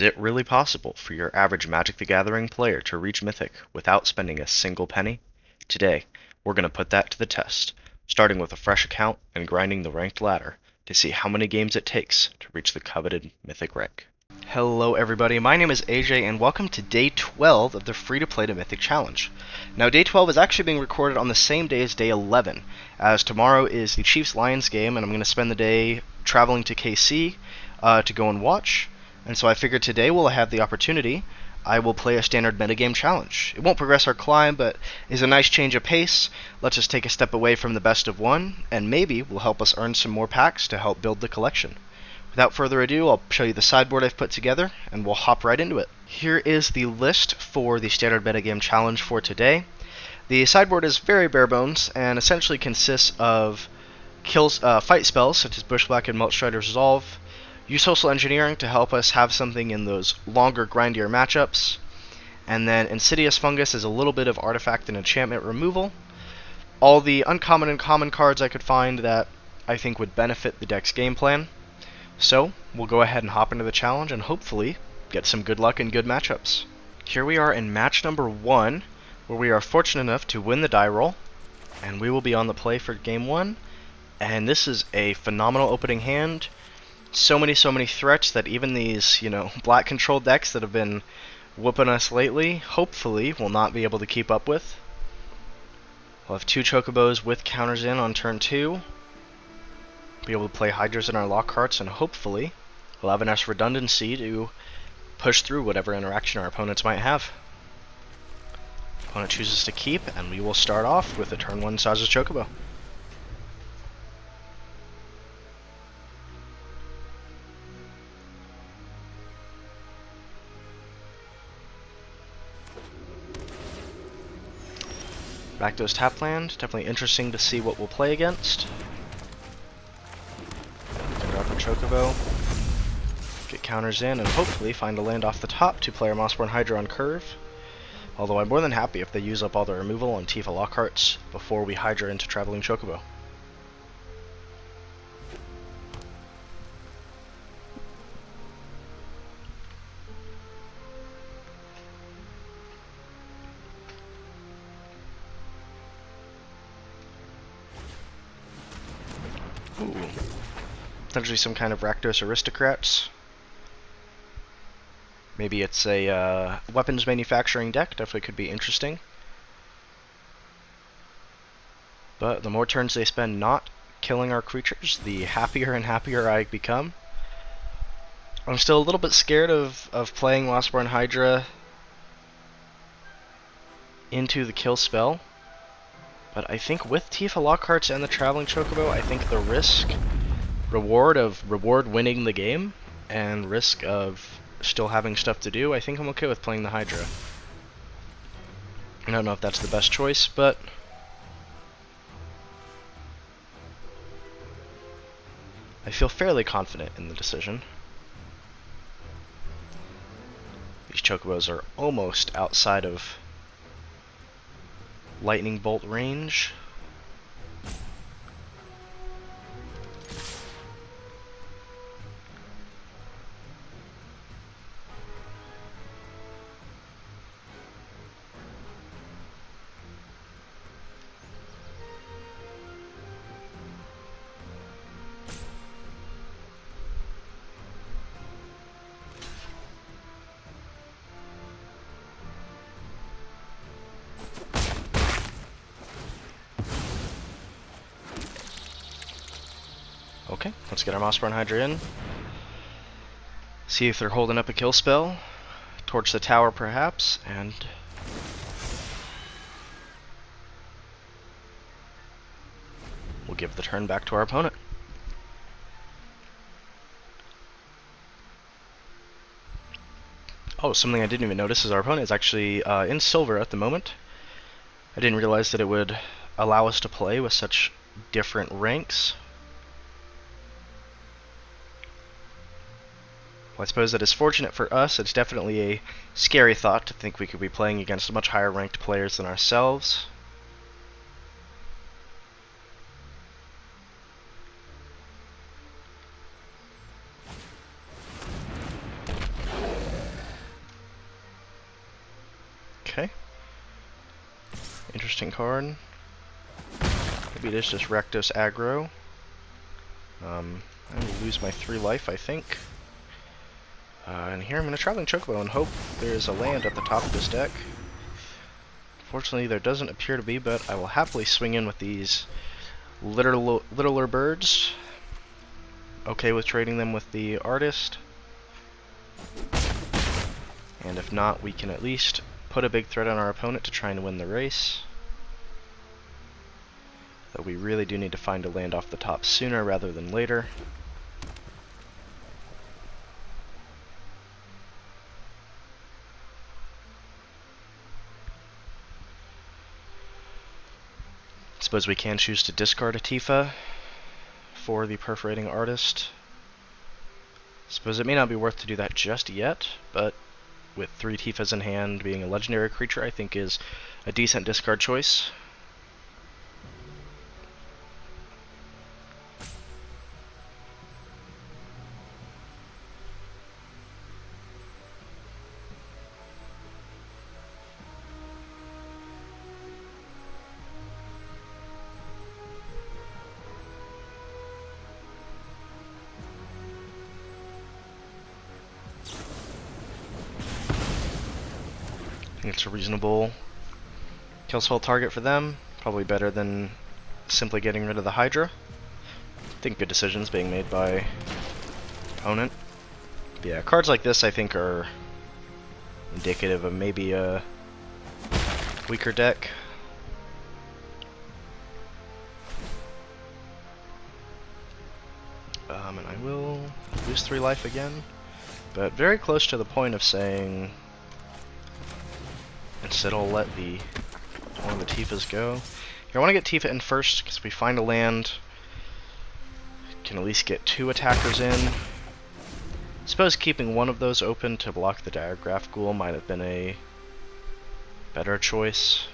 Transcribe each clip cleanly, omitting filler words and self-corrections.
Is it really possible for your average Magic the Gathering player to reach Mythic without spending a single penny? Today, we're going to put that to the test, starting with a fresh account and grinding the ranked ladder to see how many games it takes to reach the coveted Mythic rank. Hello everybody, my name is AJ and welcome to day 12 of the free-to-play to Mythic challenge. Now day 12 is actually being recorded on the same day as day 11, as tomorrow is the Chiefs-Lions game and I'm going to spend the day traveling to KC to go and watch. And so I figured today we'll have the opportunity. I will play a standard metagame challenge. It won't progress our climb, but is a nice change of pace. Let's just take a step away from the best of one, and maybe will help us earn some more packs to help build the collection. Without further ado, I'll show you the sideboard I've put together, and we'll hop right into it. Here is the list for the standard metagame challenge for today. The sideboard is very bare bones, and essentially consists of fight spells such as Bushwhack and Mulch-Strider's Resolve, use Social Engineering to help us have something in those longer, grindier matchups, and then Insidious Fungus is a little bit of artifact and enchantment removal. All the uncommon and common cards I could find that I think would benefit the deck's game plan. So, we'll go ahead and hop into the challenge and hopefully get some good luck and good matchups. Here we are in match number 1, where we are fortunate enough to win the die roll, and we will be on the play for game 1. And this is a phenomenal opening hand. So many threats that even these, black controlled decks that have been whooping us lately, hopefully will not be able to keep up with. We'll have 2 Chocobos with counters in on turn 2. Be able to play Hydras in our Lockharts, and hopefully we'll have enough redundancy to push through whatever interaction our opponents might have. Opponent chooses to keep, and we will start off with a turn 1 Saza's Chocobo. Rakdos Tapland, definitely interesting to see what we'll play against. Drop a Chocobo, get counters in, and hopefully find a land off the top to play our Mossborn Hydra on curve. Although I'm more than happy if they use up all their removal on Tifa Lockharts before we Hydra into Traveling Chocobo. Ooh. Potentially some kind of Rakdos Aristocrats. Maybe it's a weapons manufacturing deck, definitely could be interesting. But the more turns they spend not killing our creatures, the happier and happier I become. I'm still a little bit scared of playing Mossborn Hydra into the kill spell. But I think with Tifa Lockharts and the Traveling Chocobo, I think the reward winning the game and risk of still having stuff to do, I think I'm okay with playing the Hydra. I don't know if that's the best choice, but I feel fairly confident in the decision. These Chocobos are almost outside of lightning bolt range. Okay, let's get our Mossborn Hydra in. See if they're holding up a kill spell. Torch the tower perhaps, and we'll give the turn back to our opponent. Oh, something I didn't even notice is our opponent is actually in silver at the moment. I didn't realize that it would allow us to play with such different ranks. Well, I suppose that is fortunate for us. It's definitely a scary thought to think we could be playing against much higher ranked players than ourselves. Okay. Interesting card. Maybe it is just Rakdos aggro. I will lose my 3 life, I think. And here I'm going to Traveling Chocobo and hope there's a land at the top of this deck. Fortunately, there doesn't appear to be, but I will happily swing in with these littler birds. Okay with trading them with the artist. And if not, we can at least put a big threat on our opponent to try and win the race. Though we really do need to find a land off the top sooner rather than later. Suppose we can choose to discard a Tifa for the Perforating Artist. Suppose it may not be worth to do that just yet, but with 3 Tifas in hand, being a legendary creature I think is a decent discard choice. I think it's a reasonable kill spell target for them. Probably better than simply getting rid of the Hydra. I think good decisions being made by opponent. But yeah, cards like this I think are indicative of maybe a weaker deck. And I will lose 3 life again, but very close to the point of saying instead I'll let one of the Tifas go. Here, I want to get Tifa in first, because if we find a land, we can at least get 2 attackers in. I suppose keeping one of those open to block the Diagraph Ghoul might have been a better choice.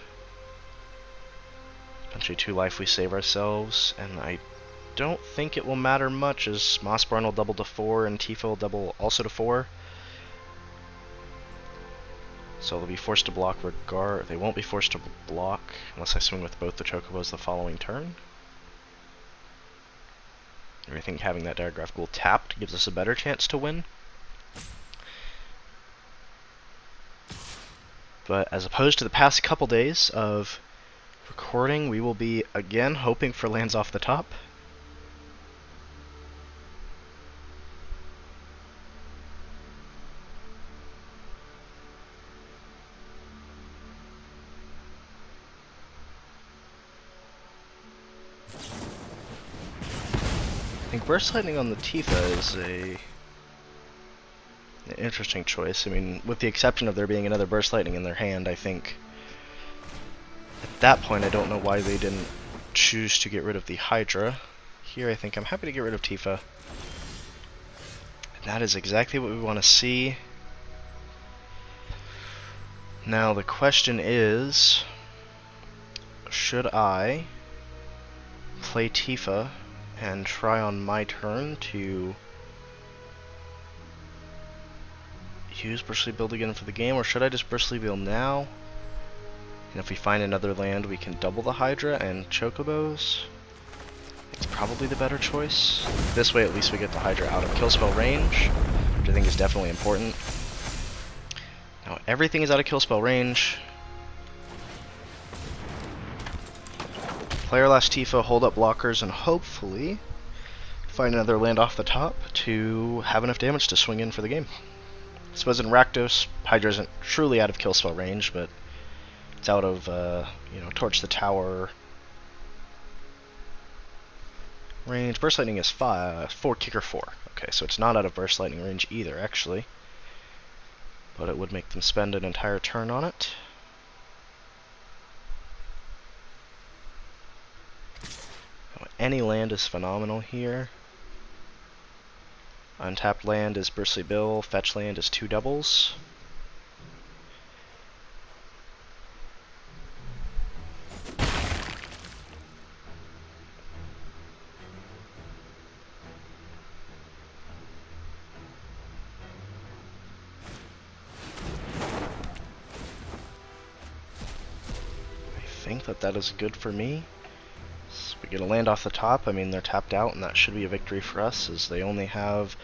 Eventually 2 life we save ourselves, and I don't think it will matter much as Mossbarn will double to 4 and Tifa will double also to 4. So they'll be forced to block they won't be forced to block unless I swing with both the Chocobos the following turn. I think having that Diagraph Ghoul tapped gives us a better chance to win. But as opposed to the past couple days of recording, we will be again hoping for lands off the top. I think Burst Lightning on the Tifa is an interesting choice. I mean, with the exception of there being another Burst Lightning in their hand, I think at that point I don't know why they didn't choose to get rid of the Hydra. Here I think I'm happy to get rid of Tifa. And that is exactly what we want to see. Now the question is, should I play Tifa and try on my turn to use Bristly Build again for the game, or should I just Bristly Build now? And if we find another land, we can double the Hydra and Chocobos. It's probably the better choice. This way, at least we get the Hydra out of kill spell range, which I think is definitely important. Now, everything is out of kill spell range. Player last Tifa, hold up blockers, and hopefully find another land off the top to have enough damage to swing in for the game. I suppose in Rakdos, Hydra isn't truly out of kill spell range, but it's out of, Torch the Tower range. Burst Lightning is 4, Kicker 4. Okay, so it's not out of Burst Lightning range either, actually. But it would make them spend an entire turn on it. Any land is phenomenal here. Untapped land is Bristly Bill, fetch land is 2 doubles. think that that is good for me. So we get a land off the top. I mean, they're tapped out, and that should be a victory for us, as they only have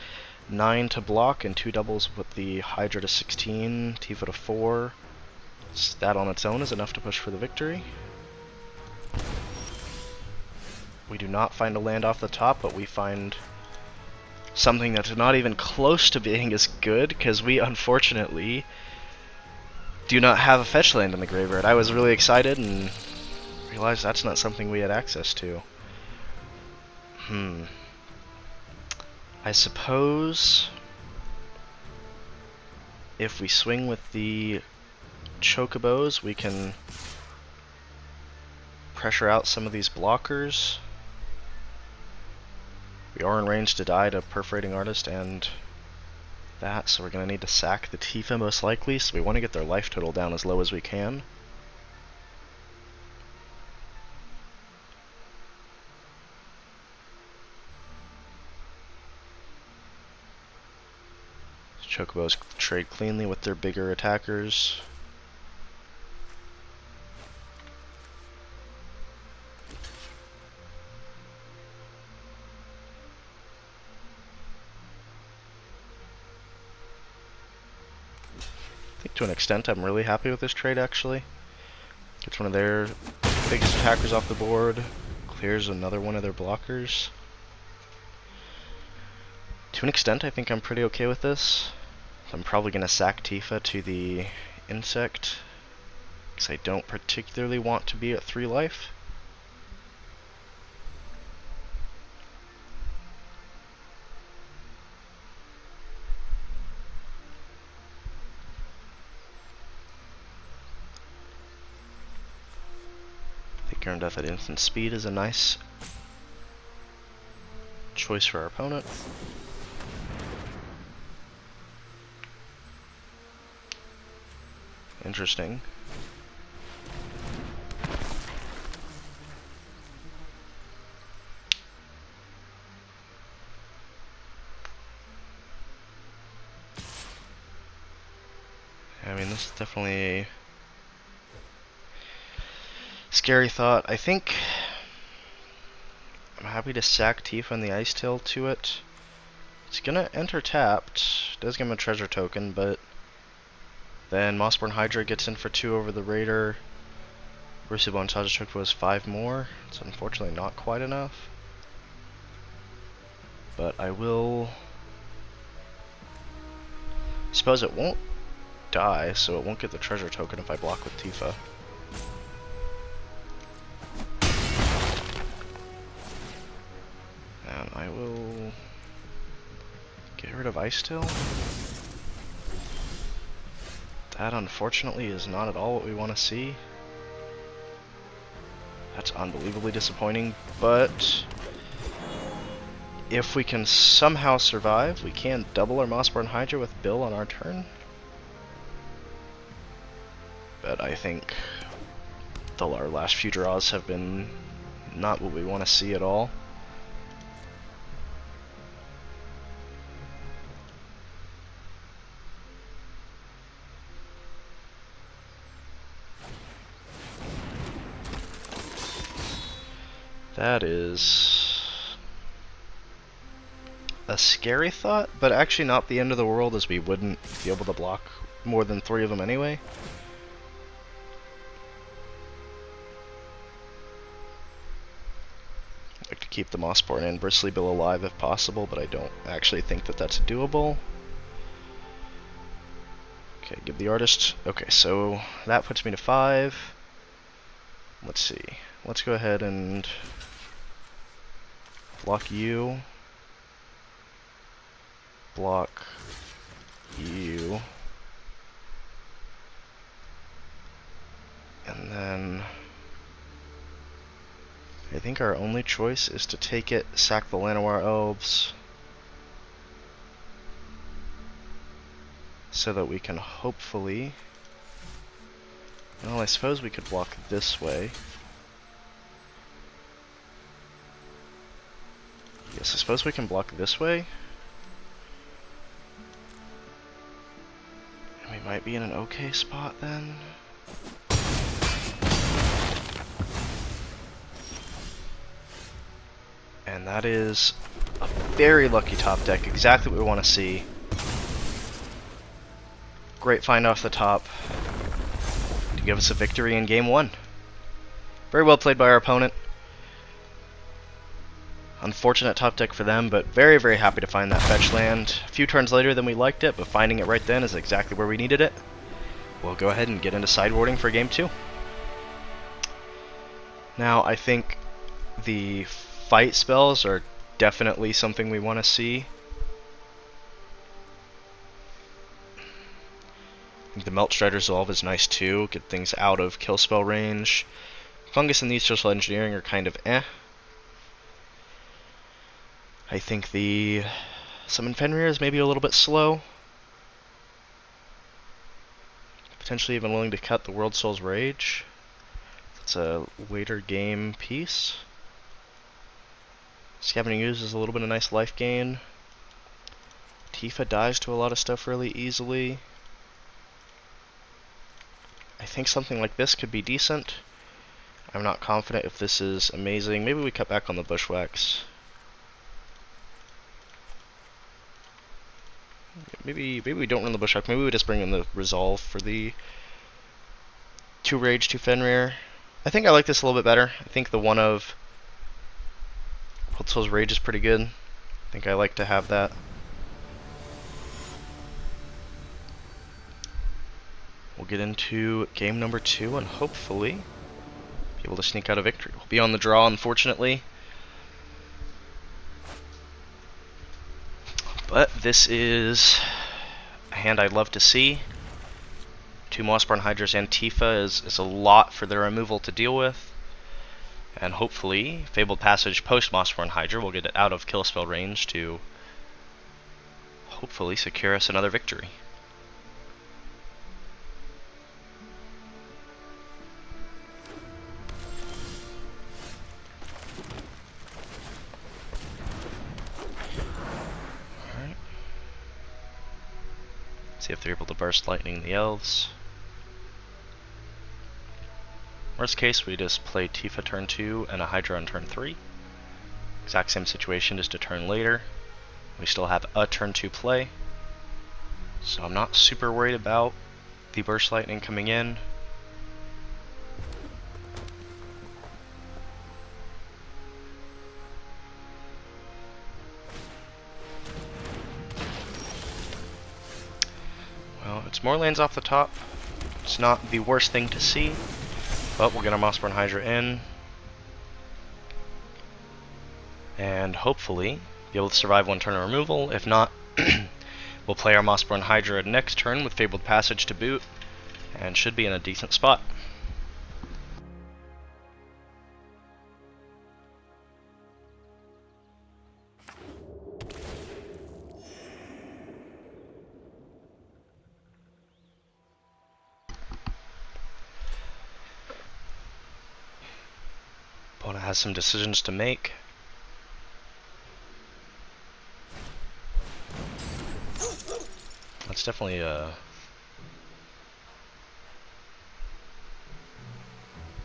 9 to block and 2 doubles with the Hydra to 16, Tifa to 4. So that on its own is enough to push for the victory. We do not find a land off the top, but we find something that's not even close to being as good, because we unfortunately do not have a fetch land in the graveyard. I was really excited and realized that's not something we had access to. I suppose if we swing with the chocobos, we can pressure out some of these blockers. We are in range to die to Perforating Artist and that, so we're going to need to sack the Tifa most likely, so we want to get their life total down as low as we can. Chocobos trade cleanly with their bigger attackers. I think to an extent I'm really happy with this trade actually. Gets one of their biggest attackers off the board, clears another one of their blockers. To an extent I think I'm pretty okay with this. I'm probably going to sack Tifa to the insect, because I don't particularly want to be at 3 life. I think Earn Death at instant speed is a nice choice for our opponent. Interesting. I mean, this is definitely a scary thought. I think I'm happy to sack Tifa and the Ice Tail to it. It's gonna enter tapped. Does give him a treasure token, but then Mossborn Hydra gets in for 2 over the Raider. Crucible and Taja Chocobo is 5 more. It's unfortunately not quite enough. But I will... suppose it won't die, so it won't get the treasure token if I block with Tifa. And I will get rid of Ice Tail. That unfortunately is not at all what we want to see. That's unbelievably disappointing, but if we can somehow survive, we can double our Mossborn Hydra with Bill on our turn. But I think our last few draws have been not what we want to see at all. That is a scary thought, but actually not the end of the world, as we wouldn't be able to block more than 3 of them anyway. I'd like to keep the Mossborn and Bristly Bill alive if possible, but I don't actually think that that's doable. Okay, give the artist. Okay, so that puts me to 5. Let's see. Let's go ahead and block you. Block you. And then I think our only choice is to take it, sack the Llanowar Elves, so that we can hopefully... well, I suppose we could block this way. Yes, I suppose we can block this way. And we might be in an okay spot then. And that is a very lucky top deck, exactly what we want to see. Great find off the top to give us a victory in game 1. Very well played by our opponent. Unfortunate top deck for them, but very, very happy to find that fetch land. A few turns later than we liked it, but finding it right then is exactly where we needed it. We'll go ahead and get into sideboarding for game 2. Now, I think the fight spells are definitely something we want to see. I think the Melt Strider Resolve is nice too, get things out of kill spell range. Fungus and the Social Engineering are kind of eh. I think the Summon Fenrir is maybe a little bit slow. Potentially even willing to cut the World Soul's Rage. It's a later game piece. Scavenging Ooze is a little bit of nice life gain. Tifa dies to a lot of stuff really easily. I think something like this could be decent. I'm not confident if this is amazing. Maybe we cut back on the Bushwhacks. Maybe we don't run the Bushwhack. Maybe we just bring in the Resolve for the 2 Rage, 2 Fenrir. I think I like this a little bit better. I think the one of World Soul's Rage is pretty good. I think I like to have that. We'll get into game number 2 and hopefully be able to sneak out a victory. We'll be on the draw, unfortunately. But this is a hand I'd love to see. 2 Mossborn Hydras and Tifa is a lot for their removal to deal with. And hopefully, Fabled Passage post Mossborn Hydra will get it out of kill spell range to hopefully secure us another victory. See if they're able to burst lightning the elves. Worst case, we just play Tifa turn 2 and a Hydra on turn 3. Exact same situation, just a turn later. We still have a turn 2 play. So I'm not super worried about the burst lightning coming in. Well, it's more lands off the top. It's not the worst thing to see, but we'll get our Mossborn Hydra in. And hopefully be able to survive 1 turn of removal. If not, we'll play our Mossborn Hydra next turn with Fabled Passage to boot, and should be in a decent spot. Opponent has some decisions to make. That's definitely a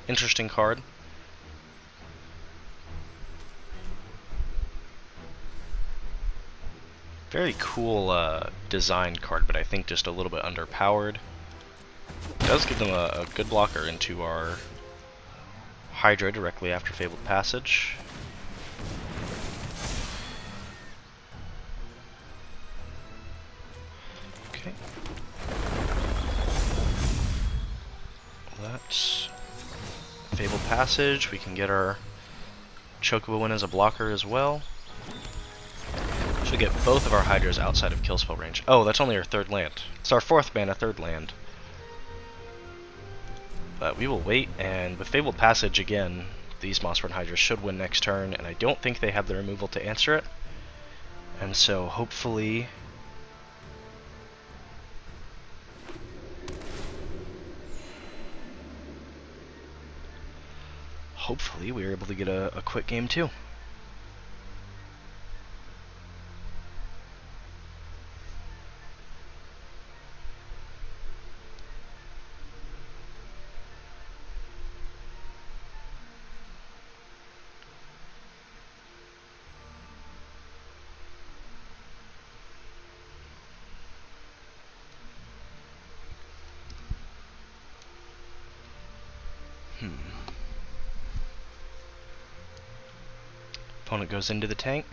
interesting card. Very cool design card, but I think just a little bit underpowered. It does give them a good blocker into our Hydra directly after Fabled Passage. Okay. That's Fabled Passage. We can get our Chocobo in as a blocker as well. Should get both of our Hydras outside of kill spell range. Oh, that's only our 3rd land. It's our 4th mana 3rd land. But we will wait, and with Fabled Passage again, these Mossborn Hydras should win next turn, and I don't think they have the removal to answer it. And so hopefully we're able to get a quick game too. Opponent goes into the tank.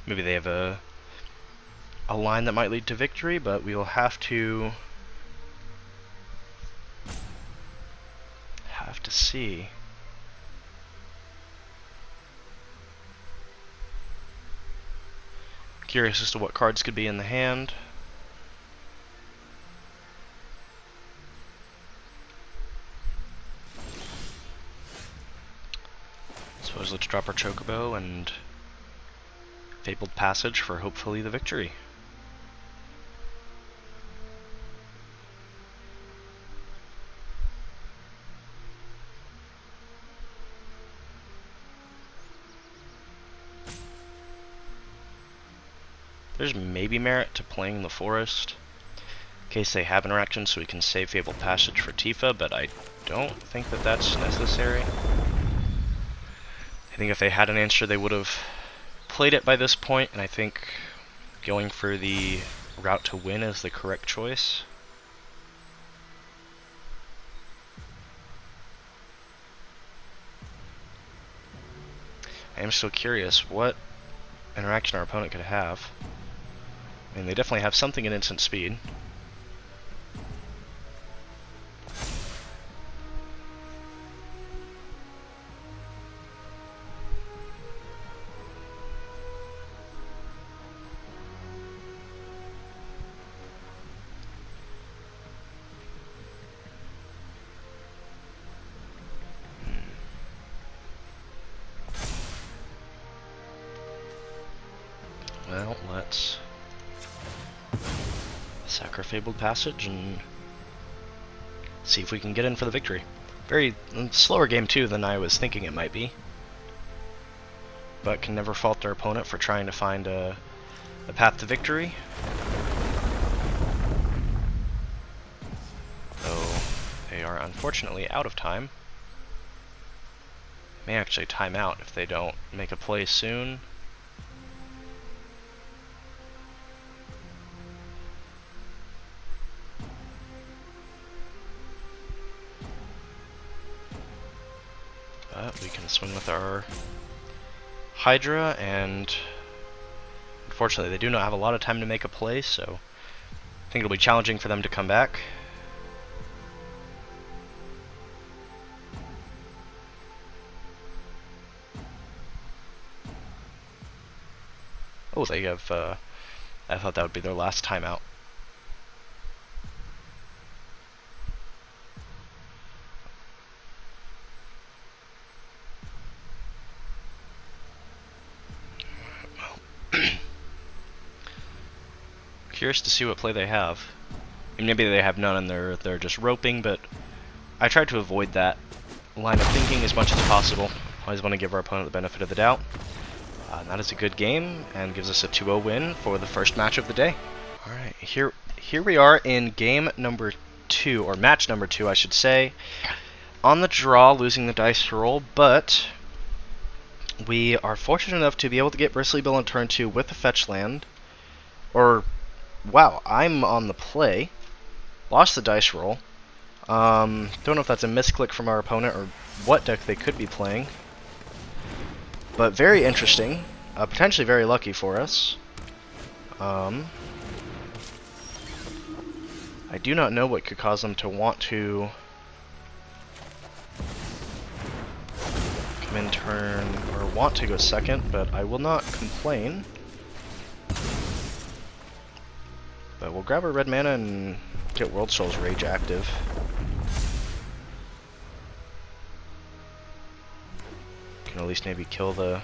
Maybe they have a line that might lead to victory, but we will have to see. Curious as to what cards could be in the hand. Suppose let's drop our Chocobo and Fabled Passage for hopefully the victory. There's maybe merit to playing the Forest in case they have interaction so we can save Fabled Passage for Tifa, but I don't think that that's necessary. I think if they had an answer they would have played it by this point, and I think going for the route to win is the correct choice. I am still curious what interaction our opponent could have. I mean, they definitely have something in instant speed. Well, let's sack our Fabled Passage and see if we can get in for the victory. Very slower game too than I was thinking it might be, but can never fault our opponent for trying to find a path to victory. Though they are unfortunately out of time. May actually time out if they don't make a play soon. But we can swing with our Hydra, and unfortunately they do not have a lot of time to make a play, so I think it'll be challenging for them to come back. Oh, they have, I thought that would be their last timeout. Curious to see what play they have. I mean, maybe they have none and they're just roping, but I tried to avoid that line of thinking as much as possible. Always want to give our opponent the benefit of the doubt. And that is a good game and gives us a 2-0 win for the first match of the day. Alright, here we are in game number 2, or match number 2 I should say. On the draw, losing the dice roll, but we are fortunate enough to be able to get Bristly Bill on turn 2 with the fetch land. Or, wow, I'm on the play. Lost the dice roll. Don't know if that's a misclick from our opponent or what deck they could be playing. But very interesting. Potentially very lucky for us. I do not know what could cause them to want to come in turn, or want to go second, but I will not complain. But we'll grab our red mana and get World Soul's Rage active. Can at least maybe kill the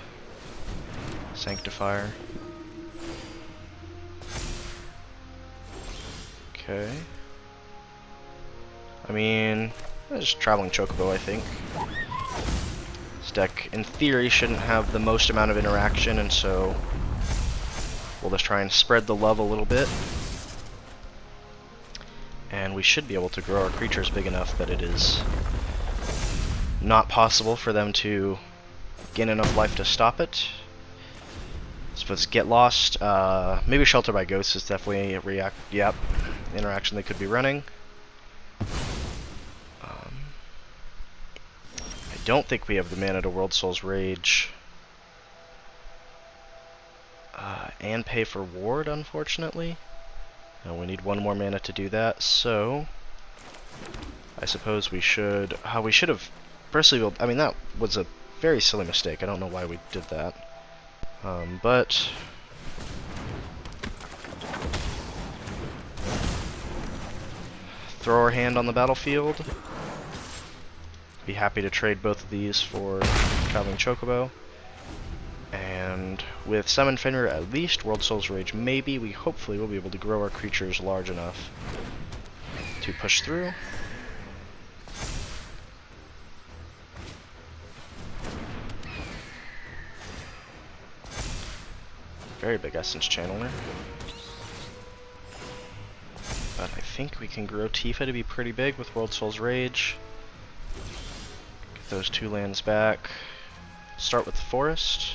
Sanctifier. Okay. I mean, just Traveling Chocobo, I think. This deck, in theory, shouldn't have the most amount of interaction, and so we'll just try and spread the love a little bit. And we should be able to grow our creatures big enough that it is not possible for them to gain enough life to stop it. Suppose Get Lost. Maybe Shelter by Ghosts is definitely a interaction they could be running. I don't think we have the mana to World Soul's Rage. And pay for Ward, unfortunately. We need one more mana to do that, so I suppose we should. We should have. Personally, I mean, that was a very silly mistake. I don't know why we did that. But throw our hand on the battlefield. Be happy to trade both of these for Traveling Chocobo. And with Summon Fenrir at least, World Soul's Rage maybe, we hopefully will be able to grow our creatures large enough to push through. Very big Essence Channeler. But I think we can grow Tifa to be pretty big with World Soul's Rage. Get those 2 lands back. Start with the Forest.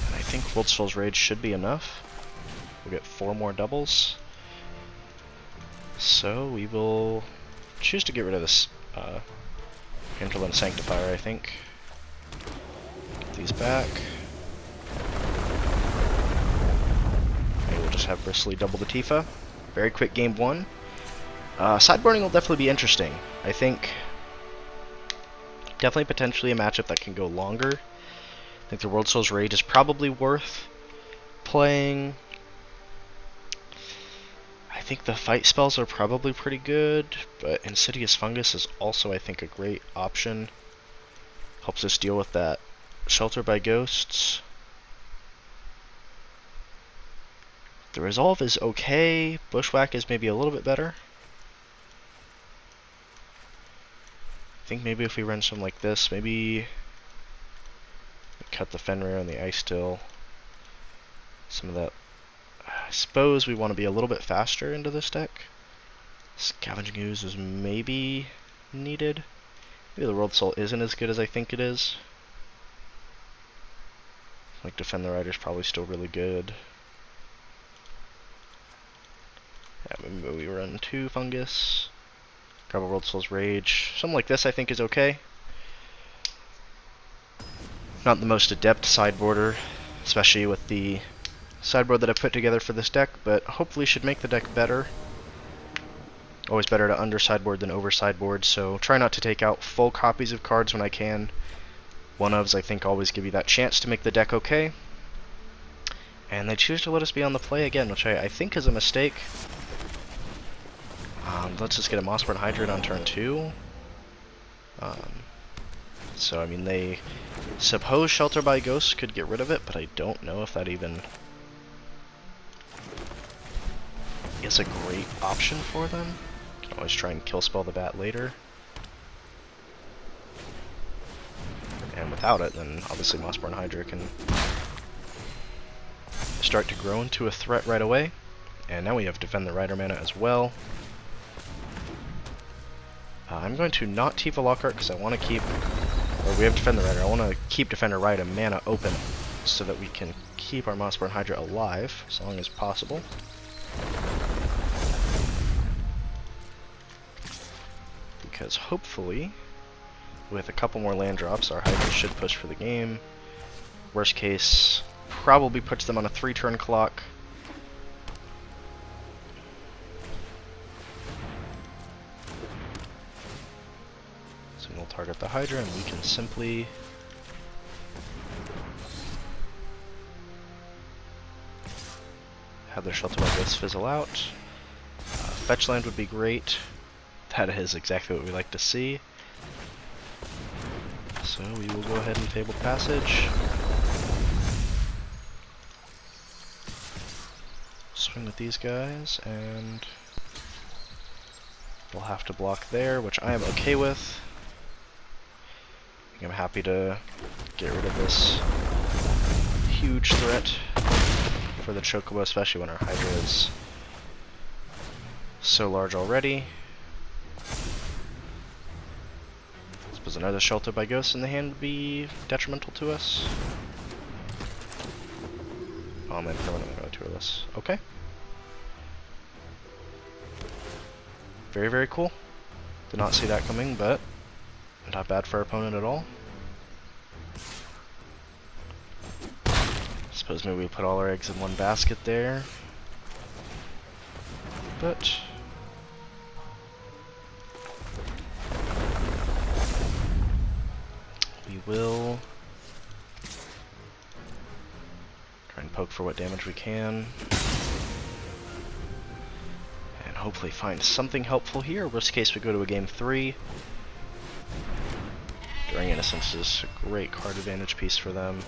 And I think World Soul's Rage should be enough. We'll get 4 more doubles. So we will choose to get rid of this Hinterland Sanctifier, I think. Get these back. Maybe we'll just have Bristly double the Tifa. Very quick game 1. Sideboarding will definitely be interesting. I think definitely potentially a matchup that can go longer. I think the World Soul's Rage is probably worth playing. I think the fight spells are probably pretty good, but Insidious Fungus is also, I think, a great option. Helps us deal with that Shelter by Ghosts. The Resolve is okay. Bushwhack is maybe a little bit better. I think maybe if we run something like this, maybe cut the Fenrir and the Ice Still. Some of that. I suppose we want to be a little bit faster into this deck. Scavenging Ooze is maybe needed. Maybe the World Soul isn't as good as I think it is. Like Defend the Rider is probably still really good. Yeah, maybe we run 2 Fungus. Grab a World Soul's Rage. Something like this I think is okay. Not the most adept sideboarder, especially with the sideboard that I put together for this deck, but hopefully should make the deck better. Always better to under sideboard than over sideboard, so try not to take out full copies of cards when I can. One-ofs, I think, always give you that chance to make the deck okay. And they choose to let us be on the play again, which I think is a mistake. Let's just get a Mossborn Hydrant on turn 2. So, I mean, they suppose Shelter by Ghosts could get rid of it, but I don't know if that even is a great option for them. You can always try and kill spell the bat later. And without it, then obviously Mossborn Hydra can start to grow into a threat right away. And now we have Defend the Rider mana as well. I'm going to not Tifa Lockhart because I want to keep, or we have Defend the Rider, I want to keep Defender Rider mana open so that we can keep our Mossborn Hydra alive as long as possible. Because hopefully, with a couple more land drops, our Hydra should push for the game. Worst case, probably puts them on a 3-turn clock. So we'll target the Hydra and we can simply have their Shelter by Ghosts fizzle out. Fetch land would be great. That is exactly what we like to see. So we will go ahead and Fabled Passage. Swing with these guys, and we'll have to block there, which I am okay with. I'm happy to get rid of this huge threat for the Chocobo, especially when our Hydra is so large already. Let's Suppose another Shelter by Ghosts in the hand would be detrimental to us. Oh man, permanently go 2 or less. Okay. Very, very cool. Did not see that coming, but not bad for our opponent at all. Suppose maybe we put all our eggs in one basket there. But we will try and poke for what damage we can. And hopefully find something helpful here. Worst case, we go to a game 3. During Innocence is a great card advantage piece for them.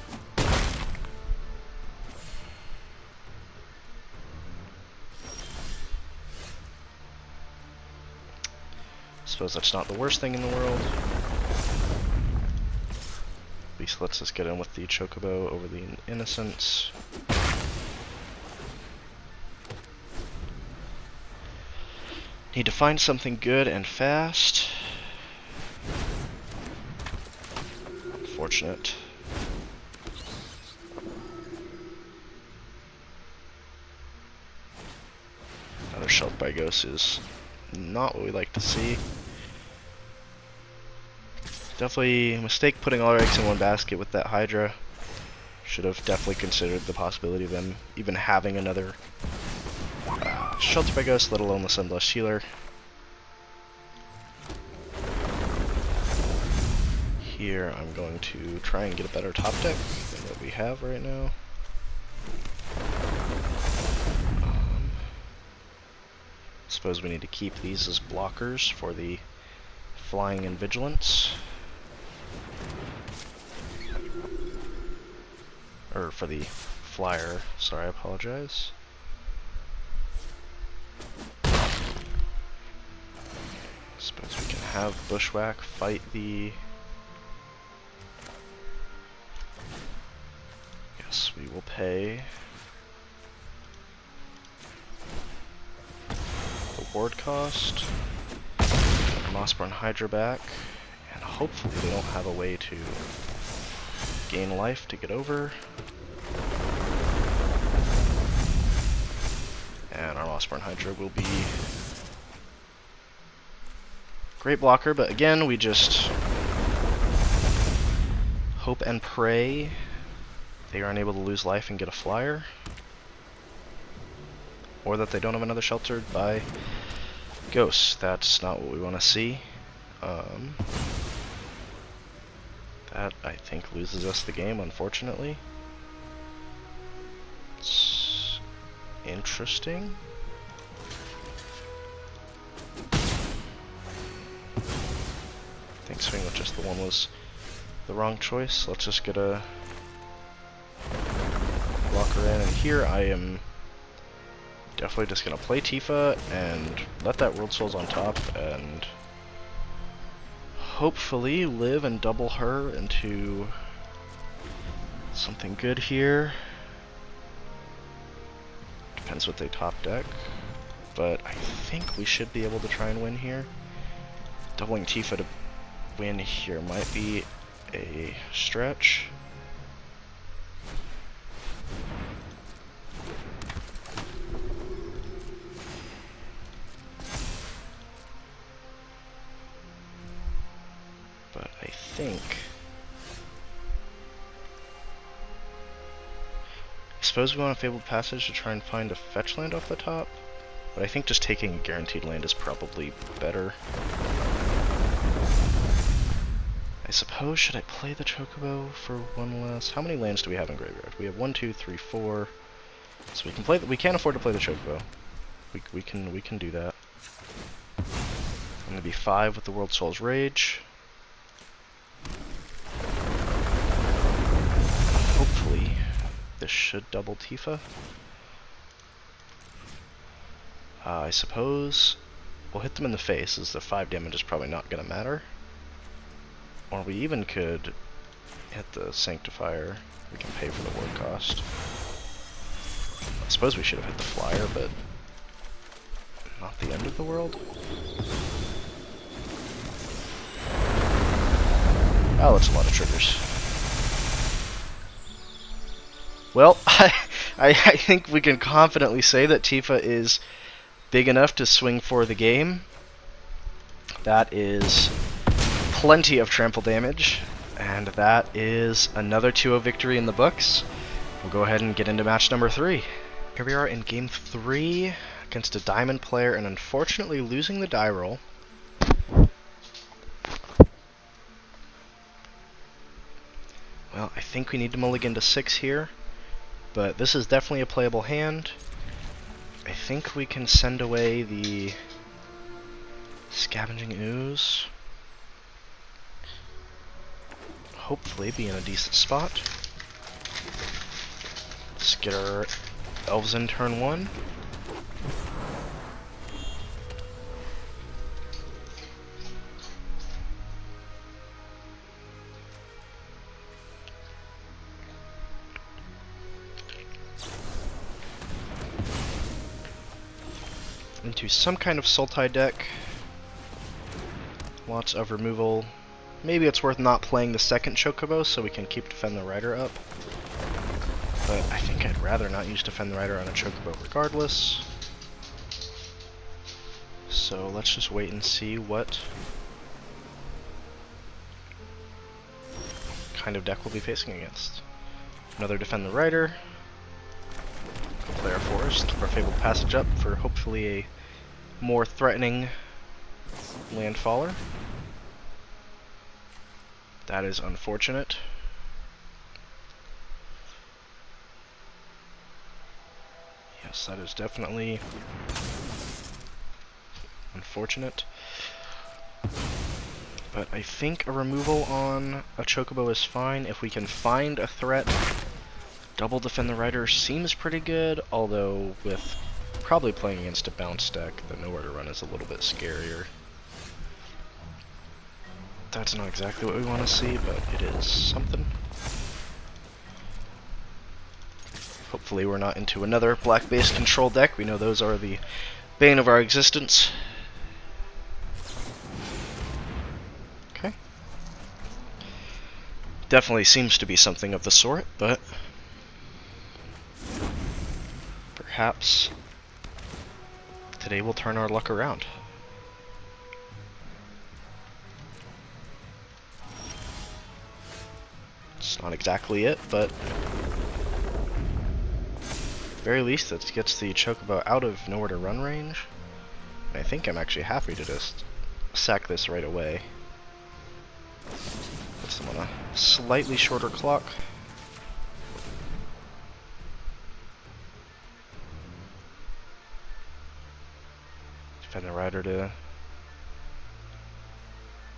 Suppose that's not the worst thing in the world. At least lets us get in with the Chocobo over the Innocence. Need to find something good and fast. Unfortunate. Another Shelf by Ghost is not what we like to see. Definitely a mistake putting all our eggs in one basket with that Hydra. Should have definitely considered the possibility of them even having another Shelter by Ghost, let alone the Sunblessed Healer. Here I'm going to try and get a better top deck than what we have right now. Suppose we need to keep these as blockers for the Flying and Vigilance. Or for the Flyer, sorry, I apologize. Suppose we can have Bushwhack fight the... Yes, we will pay the ward cost, Mossborn Hydra back, and hopefully they don't have a way to gain life to get over. And our Mossborn Hydra will be great blocker, but again, we just hope and pray they are unable to lose life and get a flyer. Or that they don't have another Sheltered by Ghosts. That's not what we want to see. That, I think, loses us the game, unfortunately. It's interesting. I think swing with just the one was the wrong choice. Let's just get a blocker in, and here I am definitely just gonna play Tifa and let that World Souls on top and hopefully live and double her into something good here. Depends what they top deck, but I think we should be able to try and win here. Doubling Tifa to win here might be a stretch. But I think... I suppose we want a Fabled Passage to try and find a fetch land off the top, but I think just taking a guaranteed land is probably better. I suppose, should I play the Chocobo for one less? How many lands do we have in graveyard? We have 1, 2, 3, 4. So we can play. We can't afford to play the Chocobo. We can do that. I'm gonna be 5 with the World Soul's Rage. Hopefully, this should double Tifa. I suppose we'll hit them in the face, as the 5 damage is probably not gonna matter. Or we even could hit the Sanctifier. We can pay for the ward cost. I suppose we should have hit the Flyer, but not the end of the world. Oh, that's a lot of triggers. Well, I think we can confidently say that Tifa is big enough to swing for the game. That is plenty of trample damage, and that is another 2-0 victory in the books. We'll go ahead and get into match number 3. Here we are in game 3 against a diamond player, and unfortunately losing the die roll. Well, I think we need to mulligan to 6 here, but this is definitely a playable hand. I think we can send away the Scavenging Ooze. Hopefully be in a decent spot. Let's get our elves in turn 1. Into some kind of Sultai deck. Lots of removal. Maybe it's worth not playing the second Chocobo so we can keep Defend the Rider up. But I think I'd rather not use Defend the Rider on a Chocobo regardless. So let's just wait and see what kind of deck we'll be facing against. Another Defend the Rider. Go play our Forest, keep our Fabled Passage up for hopefully a more threatening landfaller. That is unfortunate. Yes, that is definitely unfortunate. But I think a removal on a Chocobo is fine. If we can find a threat, double Defend the Rider seems pretty good, although with probably playing against a bounce deck, the Nowhere to Run is a little bit scarier. That's not exactly what we want to see, but it is something. Hopefully we're not into another black-based control deck. We know those are the bane of our existence. Okay. Definitely seems to be something of the sort, but perhaps today we'll turn our luck around. It's not exactly it, but at the very least it gets the Chocobo out of Nowhere to Run range. And I think I'm actually happy to just sack this right away. Puts them on a slightly shorter clock. Defend the Rider to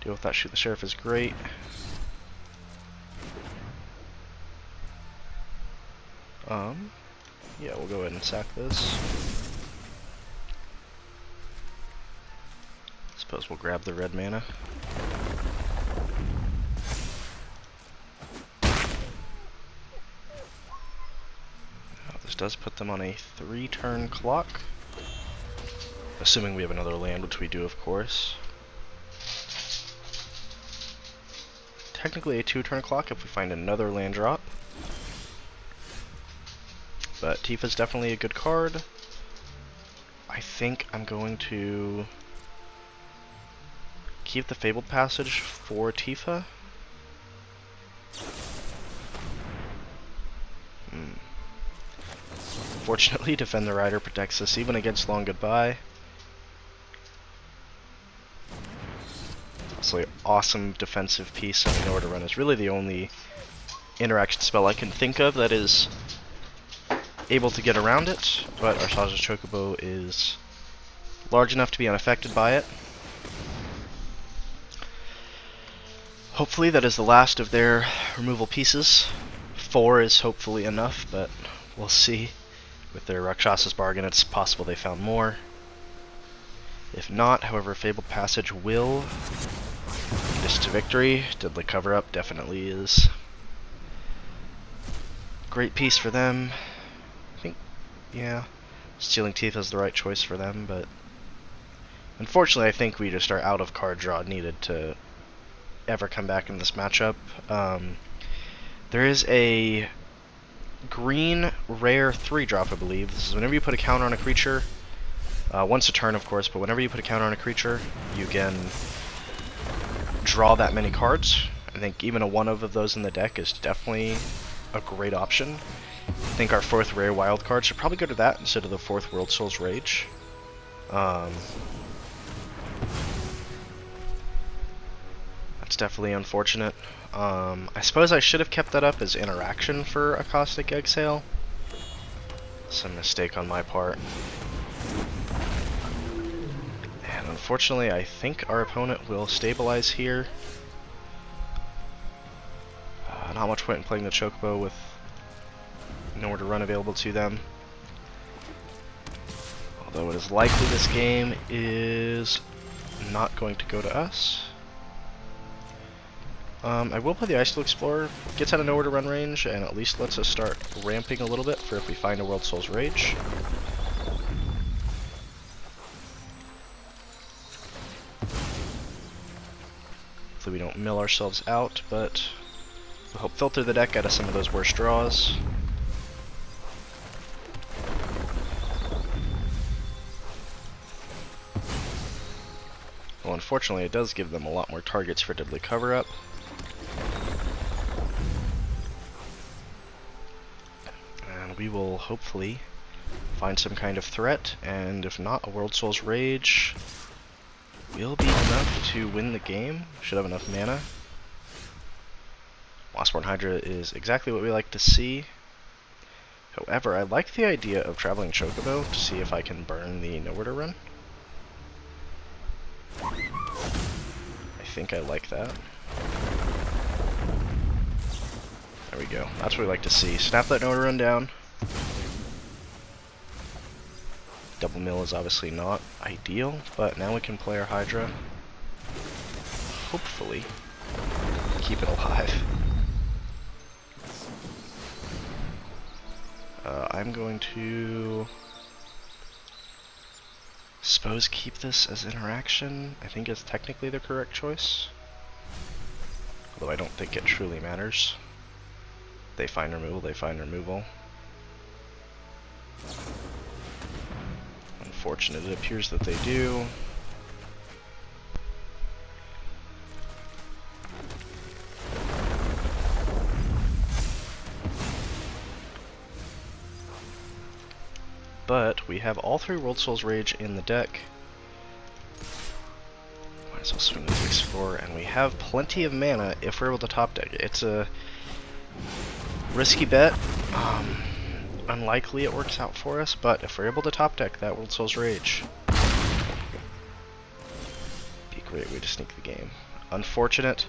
deal with that. Shoot the Sheriff is great. Yeah, we'll go ahead and sack this. Suppose we'll grab the red mana. Now, this does put them on a 3-turn clock. Assuming we have another land, which we do, of course. Technically a 2-turn clock if we find another land drop. But Tifa's definitely a good card. I think I'm going to keep the Fabled Passage for Tifa. Fortunately, Defend the Rider protects us even against Long Goodbye. Absolutely awesome defensive piece, and Nowhere to Run is really the only interaction spell I can think of that is able to get around it, but our Saja's Chocobo is large enough to be unaffected by it. Hopefully that is the last of their removal pieces. 4 is hopefully enough, but we'll see. With their Rakshasa's Bargain, it's possible they found more. If not, however, Fabled Passage will get us to victory. Deadly Cover-Up definitely is a great piece for them. I think, yeah, Stealing Teeth is the right choice for them, but unfortunately I think we just are out of card draw needed to ever come back in this matchup. There is a green rare 3-drop, I believe. This is whenever you put a counter on a creature, once a turn of course, but whenever you put a counter on a creature, you can draw that many cards. I think even a one of those in the deck is definitely a great option. I think our 4th rare wild card should probably go to that instead of the 4th World Soul's Rage. That's definitely unfortunate. I suppose I should have kept that up as interaction for a Caustic Exhale. Some mistake on my part. And unfortunately, I think our opponent will stabilize here. Not much point in playing the Chocobo with nowhere to run available to them. Although it is likely this game is not going to go to us. I will play the Icicle Explorer. Gets out of nowhere to run range, and at least lets us start ramping a little bit for if we find a World Soul's Rage. Hopefully we don't mill ourselves out, but we'll help filter the deck out of some of those worst draws. Well, unfortunately, it does give them a lot more targets for Deadly Cover-Up. And we will hopefully find some kind of threat, and if not, a World Soul's Rage will be enough to win the game. Should have enough mana. Waspborn Hydra is exactly what we like to see. However, I like the idea of traveling Chocobo to see if I can burn the Nowhere to Run. I think I like that. There we go. That's what we like to see. Snap that Nowhere to Run down. Double mill is obviously not ideal, but now we can play our Hydra. Hopefully keep it alive. I'm going to suppose keep this as interaction. I think it's technically the correct choice. Although I don't think it truly matters. They find removal, they find removal. Unfortunate, it appears that they do. But we have all 3 World Soul's Rage in the deck. Might as well swing the Explorer, and we have plenty of mana if we're able to top deck it. It's a risky bet. Unlikely it works out for us, but if we're able to top deck that World Soul's Rage, be a great way to sneak the game. Unfortunate.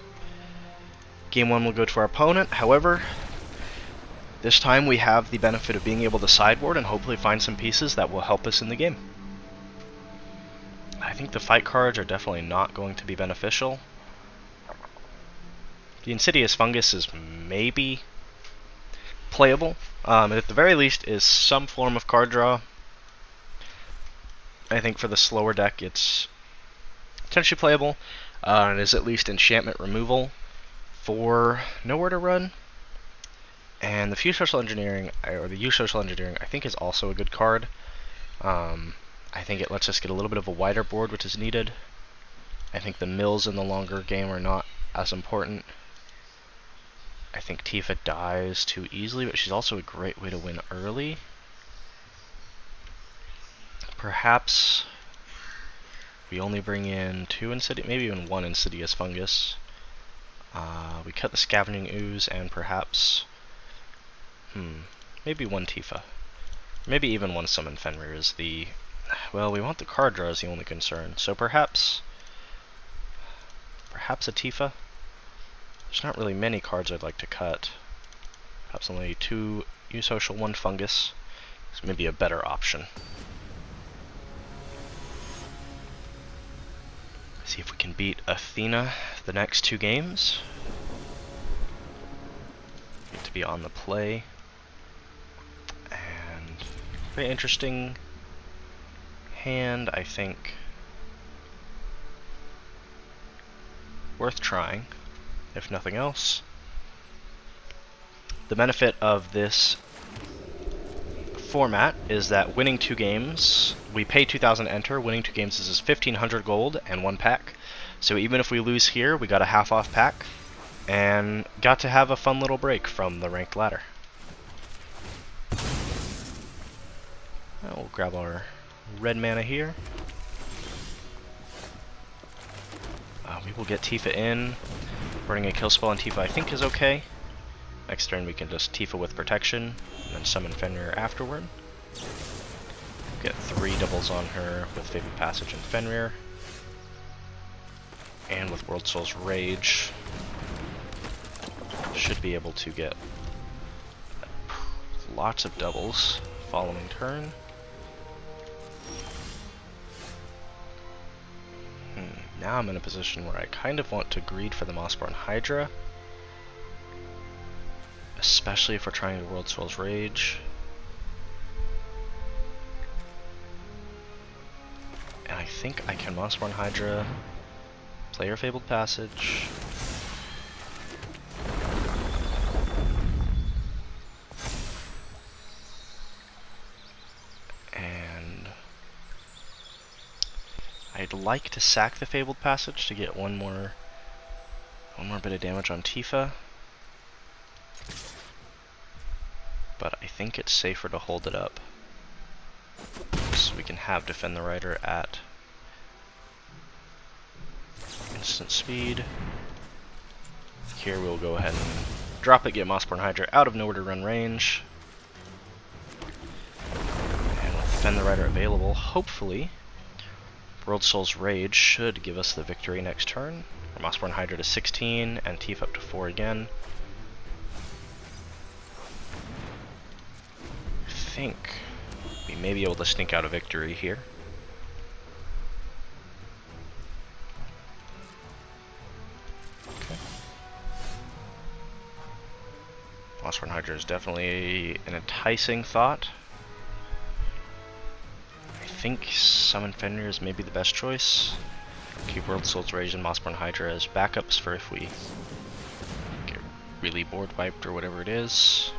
Game 1 will go to our opponent. However, this time we have the benefit of being able to sideboard and hopefully find some pieces that will help us in the game. I think the fight cards are definitely not going to be beneficial. The Insidious Fungus is maybe playable. At the very least is some form of card draw. I think for the slower deck it's potentially playable. It is at least enchantment removal for Nowhere to Run. And the Fuse Social Engineering, or the Use Social Engineering, I think is also a good card. I think it lets us get a little bit of a wider board, which is needed. I think the mills in the longer game are not as important. I think Tifa dies too easily, but she's also a great way to win early. Perhaps we only bring in 2 Insidious, maybe even 1 Insidious Fungus. We cut the Scavenging Ooze, and perhaps maybe 1 Tifa. Maybe even 1 Summon Fenrir is the... Well, we want the card draw is the only concern. So perhaps a Tifa? There's not really many cards I'd like to cut. Perhaps only 2 Usocial, 1 Fungus. This may be a better option. See if we can beat Athena the next 2 games. Get to be on the play. And very interesting hand, I think. Worth trying. if nothing else. The benefit of this format is that winning 2 games, we pay 2,000 to enter, winning 2 games is 1,500 gold and 1 pack. So even if we lose here, we got a half off pack, and got to have a fun little break from the ranked ladder. We'll grab our red mana here. We will get Tifa in. Burning a kill spell on Tifa I think is okay. Next turn we can just Tifa with protection, and then summon Fenrir afterward. Get 3 doubles on her with Fabled Passage and Fenrir. And with World Soul's Rage, should be able to get lots of doubles following turn. Now I'm in a position where I kind of want to greed for the Mossborn Hydra, especially if we're trying to World Soul's Rage. And I think I can Mossborn Hydra, play her Fabled Passage, and I'd like to sack the Fabled Passage to get one more bit of damage on Tifa, but I think it's safer to hold it up, so we can have Defend the Rider at instant speed. Here we'll go ahead and drop it, get Mossborn Hydra out of nowhere to run range, and with Defend the Rider available, hopefully World Soul's Rage should give us the victory next turn. Mossborn Hydra to 16 and Tifa up to 4 again. I think we may be able to sneak out a victory here. Okay. Mossborn Hydra is definitely an enticing thought. I think Summon Fenrir is maybe the best choice. Keep World Soul's Rage and Mossborn Hydra as backups for if we get really board wiped or whatever it is.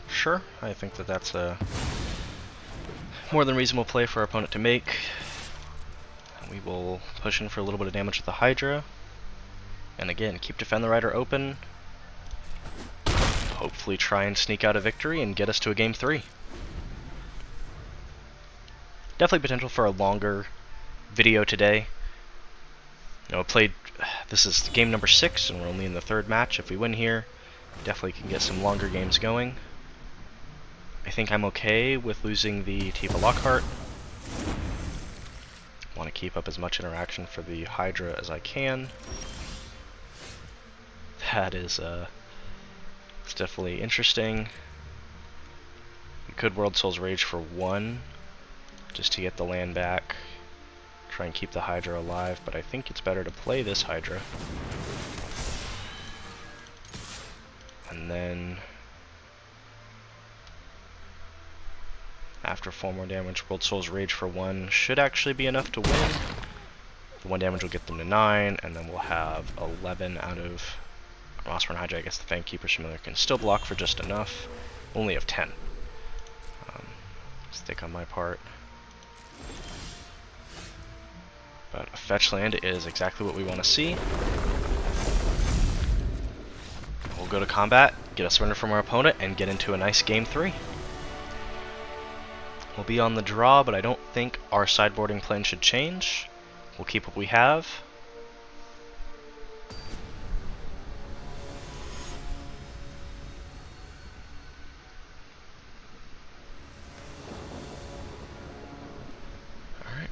Sure, I think that that's a more than reasonable play for our opponent to make. We will push in for a little bit of damage with the Hydra. And again, keep Defend the Rider open. Hopefully try and sneak out a victory and get us to a game 3. Definitely potential for a longer video today. This is game number 6 and we're only in the 3rd match. If we win here, definitely can get some longer games going. I think I'm okay with losing the Tifa Lockhart. Want to keep up as much interaction for the Hydra as I can. That is it's definitely interesting. We could World Soul's Rage for 1, just to get the land back. Try and keep the Hydra alive, but I think it's better to play this Hydra. And then after 4 more damage, World Soul's Rage for 1 should actually be enough to win. The 1 damage will get them to 9, and then we'll have 11 out of Mossborn Hydra. I guess the Fangkeeper Familiar can still block for just enough. Only have 10. Mistake on my part. But a fetch land is exactly what we want to see. We'll go to combat, get a surrender from our opponent, and get into a nice game 3. We'll be on the draw, but I don't think our sideboarding plan should change. We'll keep what we have.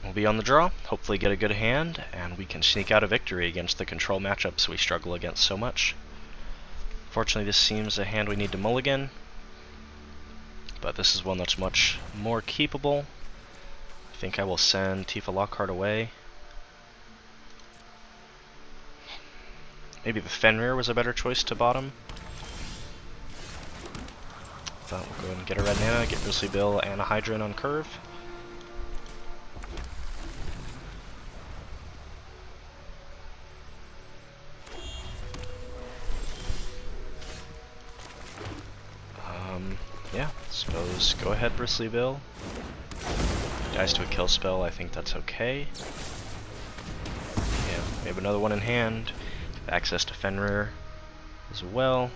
We'll be on the draw, hopefully get a good hand, and we can sneak out a victory against the control matchups we struggle against so much. Fortunately, this seems a hand we need to mulligan, but this is one that's much more keepable. I think I will send Tifa Lockhart away. Maybe the Fenrir was a better choice to bottom. But we'll go ahead and get a red mana, get Grizzly Bill and a Hydra in on curve. suppose go ahead, Bristly Bill. Dies to a kill spell, I think that's okay. Yeah, we have another one in hand. Access to Fenrir as well.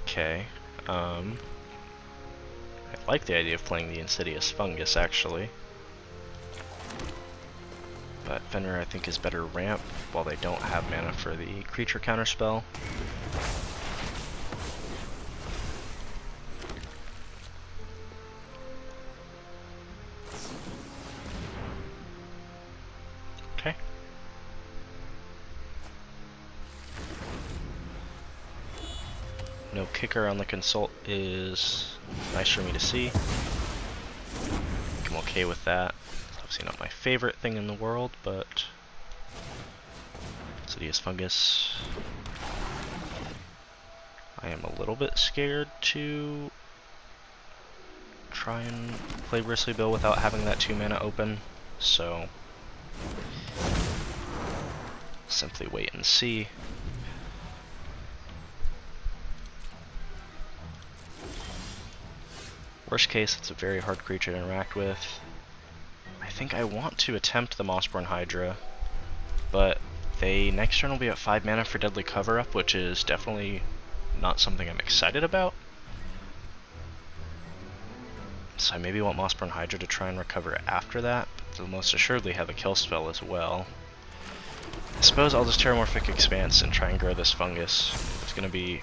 Okay. I like the idea of playing the Insidious Fungus, actually. But Fenrir, I think, is better ramp, while they don't have mana for the creature counterspell. Okay. No kicker on the consult is nice for me to see. I'm okay with that. Obviously not my favorite thing in the world, but Insidious Fungus. I am a little bit scared to try and play Bristly Bill without having that 2 mana open, so simply wait and see. Worst case, it's a very hard creature to interact with. I think I want to attempt the Mossborn Hydra, but they next turn will be at 5 mana for Deadly Cover-Up, which is definitely not something I'm excited about. So I maybe want Mossborn Hydra to try and recover after that, but they'll most assuredly have a kill spell as well. I suppose I'll just Terramorphic Expanse and try and grow this fungus. It's going to be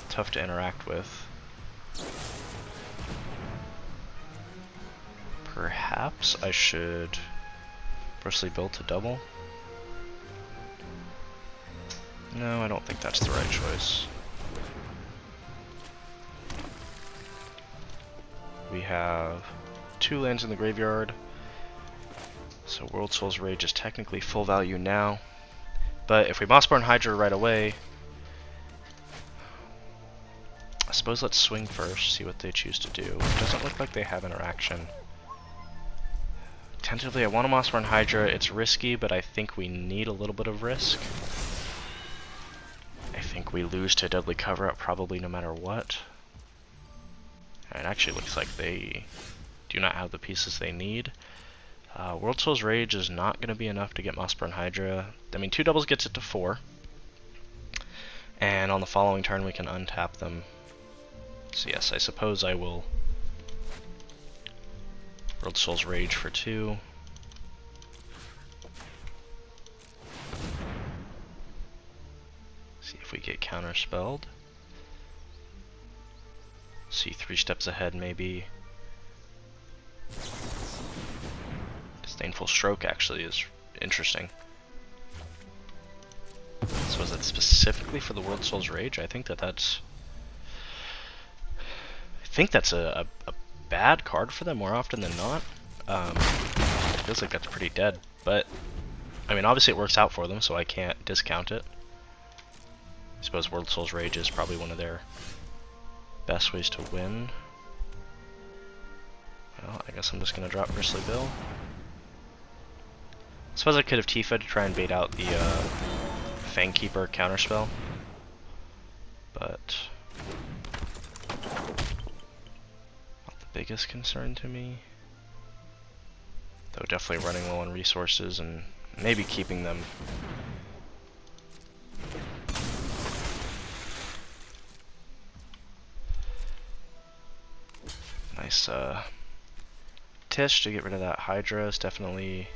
tough to interact with. Perhaps I should Bristly Bill to double. No, I don't think that's the right choice. We have 2 lands in the graveyard, so World Soul's Rage is technically full value now. But if we Mossborn Hydra right away, I suppose let's swing first, see what they choose to do. It doesn't look like they have interaction. Tentatively, I want a Mossborn Hydra. It's risky, but I think we need a little bit of risk. I think we lose to Deadly Cover-Up probably no matter what. And it actually looks like they do not have the pieces they need. World Soul's Rage is not going to be enough to get Mossborn Hydra. I mean, 2 doubles gets it to 4. And on the following turn we can untap them. So yes, I suppose I will World Soul's Rage for 2. See if we get counterspelled. See 3 steps ahead maybe. Disdainful Stroke actually is interesting. So is that specifically for the World Soul's Rage? I think that's a bad card for them more often than not. Feels like that's pretty dead, but I mean obviously it works out for them, so I can't discount it. I suppose World Soul's Rage is probably one of their best ways to win. Well, I guess I'm just gonna drop Bristly Bill. I suppose I could have Tifa to try and bait out the Fangkeeper counterspell, but not the biggest concern to me. Though definitely running low on resources and maybe keeping them. Nice Tish to get rid of that Hydra is definitely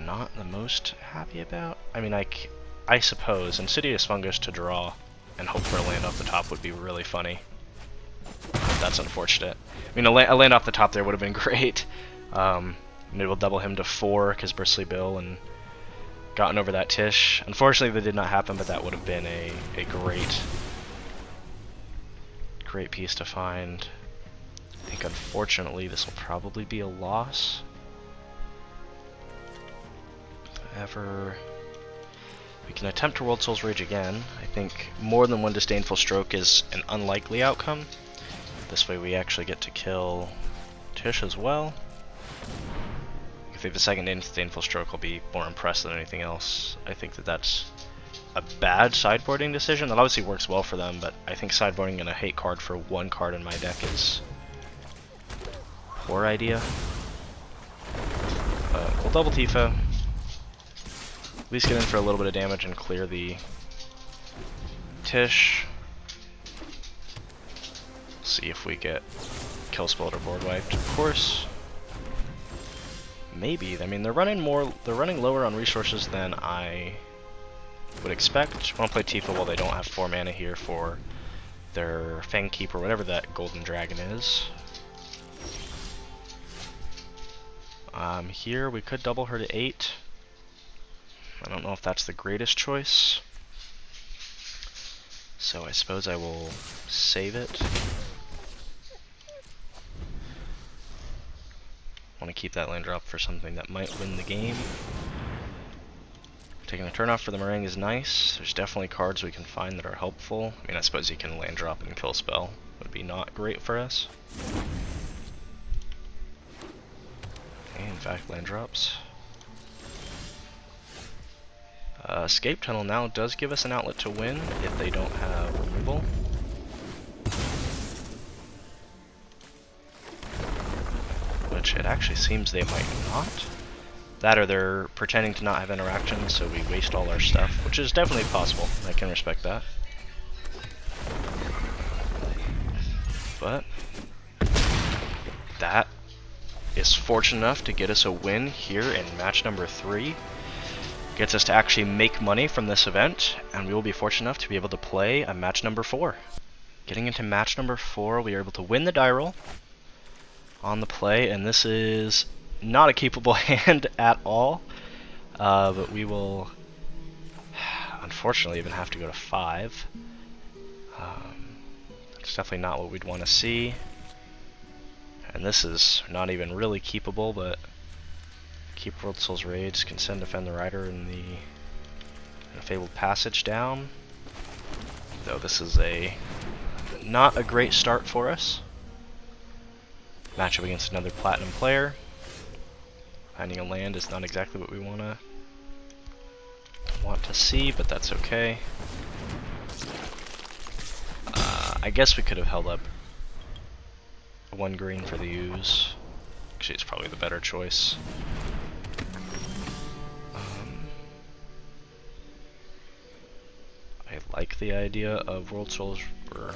not the most happy about. I mean, I suppose Insidious Fungus to draw and hope for a land off the top would be really funny. That's unfortunate. I mean, a land off the top there would have been great. Maybe we'll double him to 4 because Bristly Bill and gotten over that Tish. Unfortunately, that did not happen, but that would have been a great piece to find. I think unfortunately this will probably be a loss. However, we can attempt to World Soul's Rage again. I think more than one Disdainful Stroke is an unlikely outcome. This way we actually get to kill Tish as well. if they have a second Disdainful Stroke, I'll be more impressed than anything else. I think that that's a bad sideboarding decision. That obviously works well for them, but I think sideboarding in a hate card for one card in my deck is a poor idea. But we'll double Tifa. At least get in for a little bit of damage and clear the Tish. See if we get Kill Spelled or board wiped. Of course. Maybe. I mean, they're running lower on resources than I would expect. I want to play Tifa while they don't have 4 mana here for their Fang Keep or whatever that golden dragon is. Here we could double her to 8. I don't know if that's the greatest choice. So I suppose I will save it. Want to keep that land drop for something that might win the game. Taking a turn off for the Meringue is nice. There's definitely cards we can find that are helpful. I mean, I suppose you can land drop and kill spell. Would be not great for us. Okay, in fact, land drops. Escape Tunnel now does give us an outlet to win if they don't have removal. Which it actually seems they might not. That or they're pretending to not have interaction, so we waste all our stuff, which is definitely possible. I can respect that. But that is fortunate enough to get us a win here in match number 3. Gets us to actually make money from this event, and we will be fortunate enough to be able to play a match number 4. Getting into match number 4, we are able to win the die roll on the play, and this is not a keepable hand at all, but we will unfortunately even have to go to 5. It's definitely not what we'd want to see, and this is not even really keepable, but keep World Souls Rage, can send Defend the Rider in the Fabled Passage down, though this is not a great start for us. Match up against another Platinum player. Finding a land is not exactly what we want to see, but that's okay. I guess we could have held up 1 green for the use. Actually, it's probably the better choice. I like the idea of World Souls. I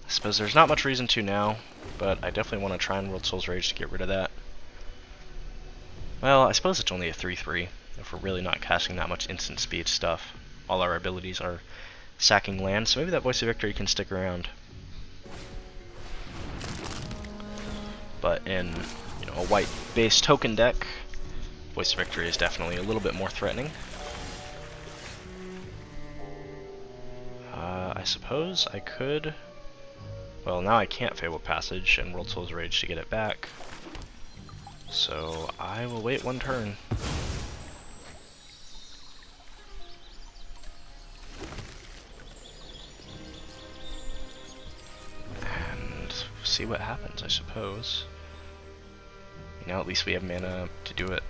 suppose there's not much reason to now, but I definitely want to try and World Souls Rage to get rid of that. Well, I suppose it's only a 3/3 if we're really not casting that much instant speed stuff. All our abilities are sacking land, so maybe that Voice of Victory can stick around. But in a white-based token deck, Voice of Victory is definitely a little bit more threatening. I suppose I could. Well, now I can't Fabled Passage and World Souls Rage to get it back. So I will wait 1 turn. And see what happens, I suppose. At least we have mana to do it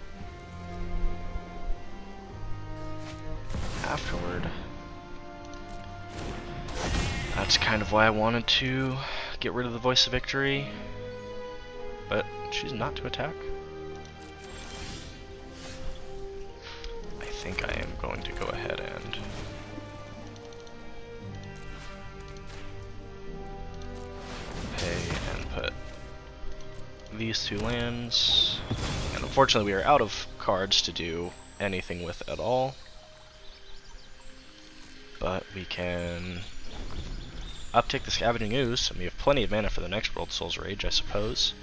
afterward. That's kind of why I wanted to get rid of the Voice of Victory, but choose not to attack. I think I am going to go ahead and pay and put these 2 lands, and unfortunately we are out of cards to do anything with at all, but we can uptick the Scavenging Ooze, and we have plenty of mana for the next World Souls Rage, I suppose.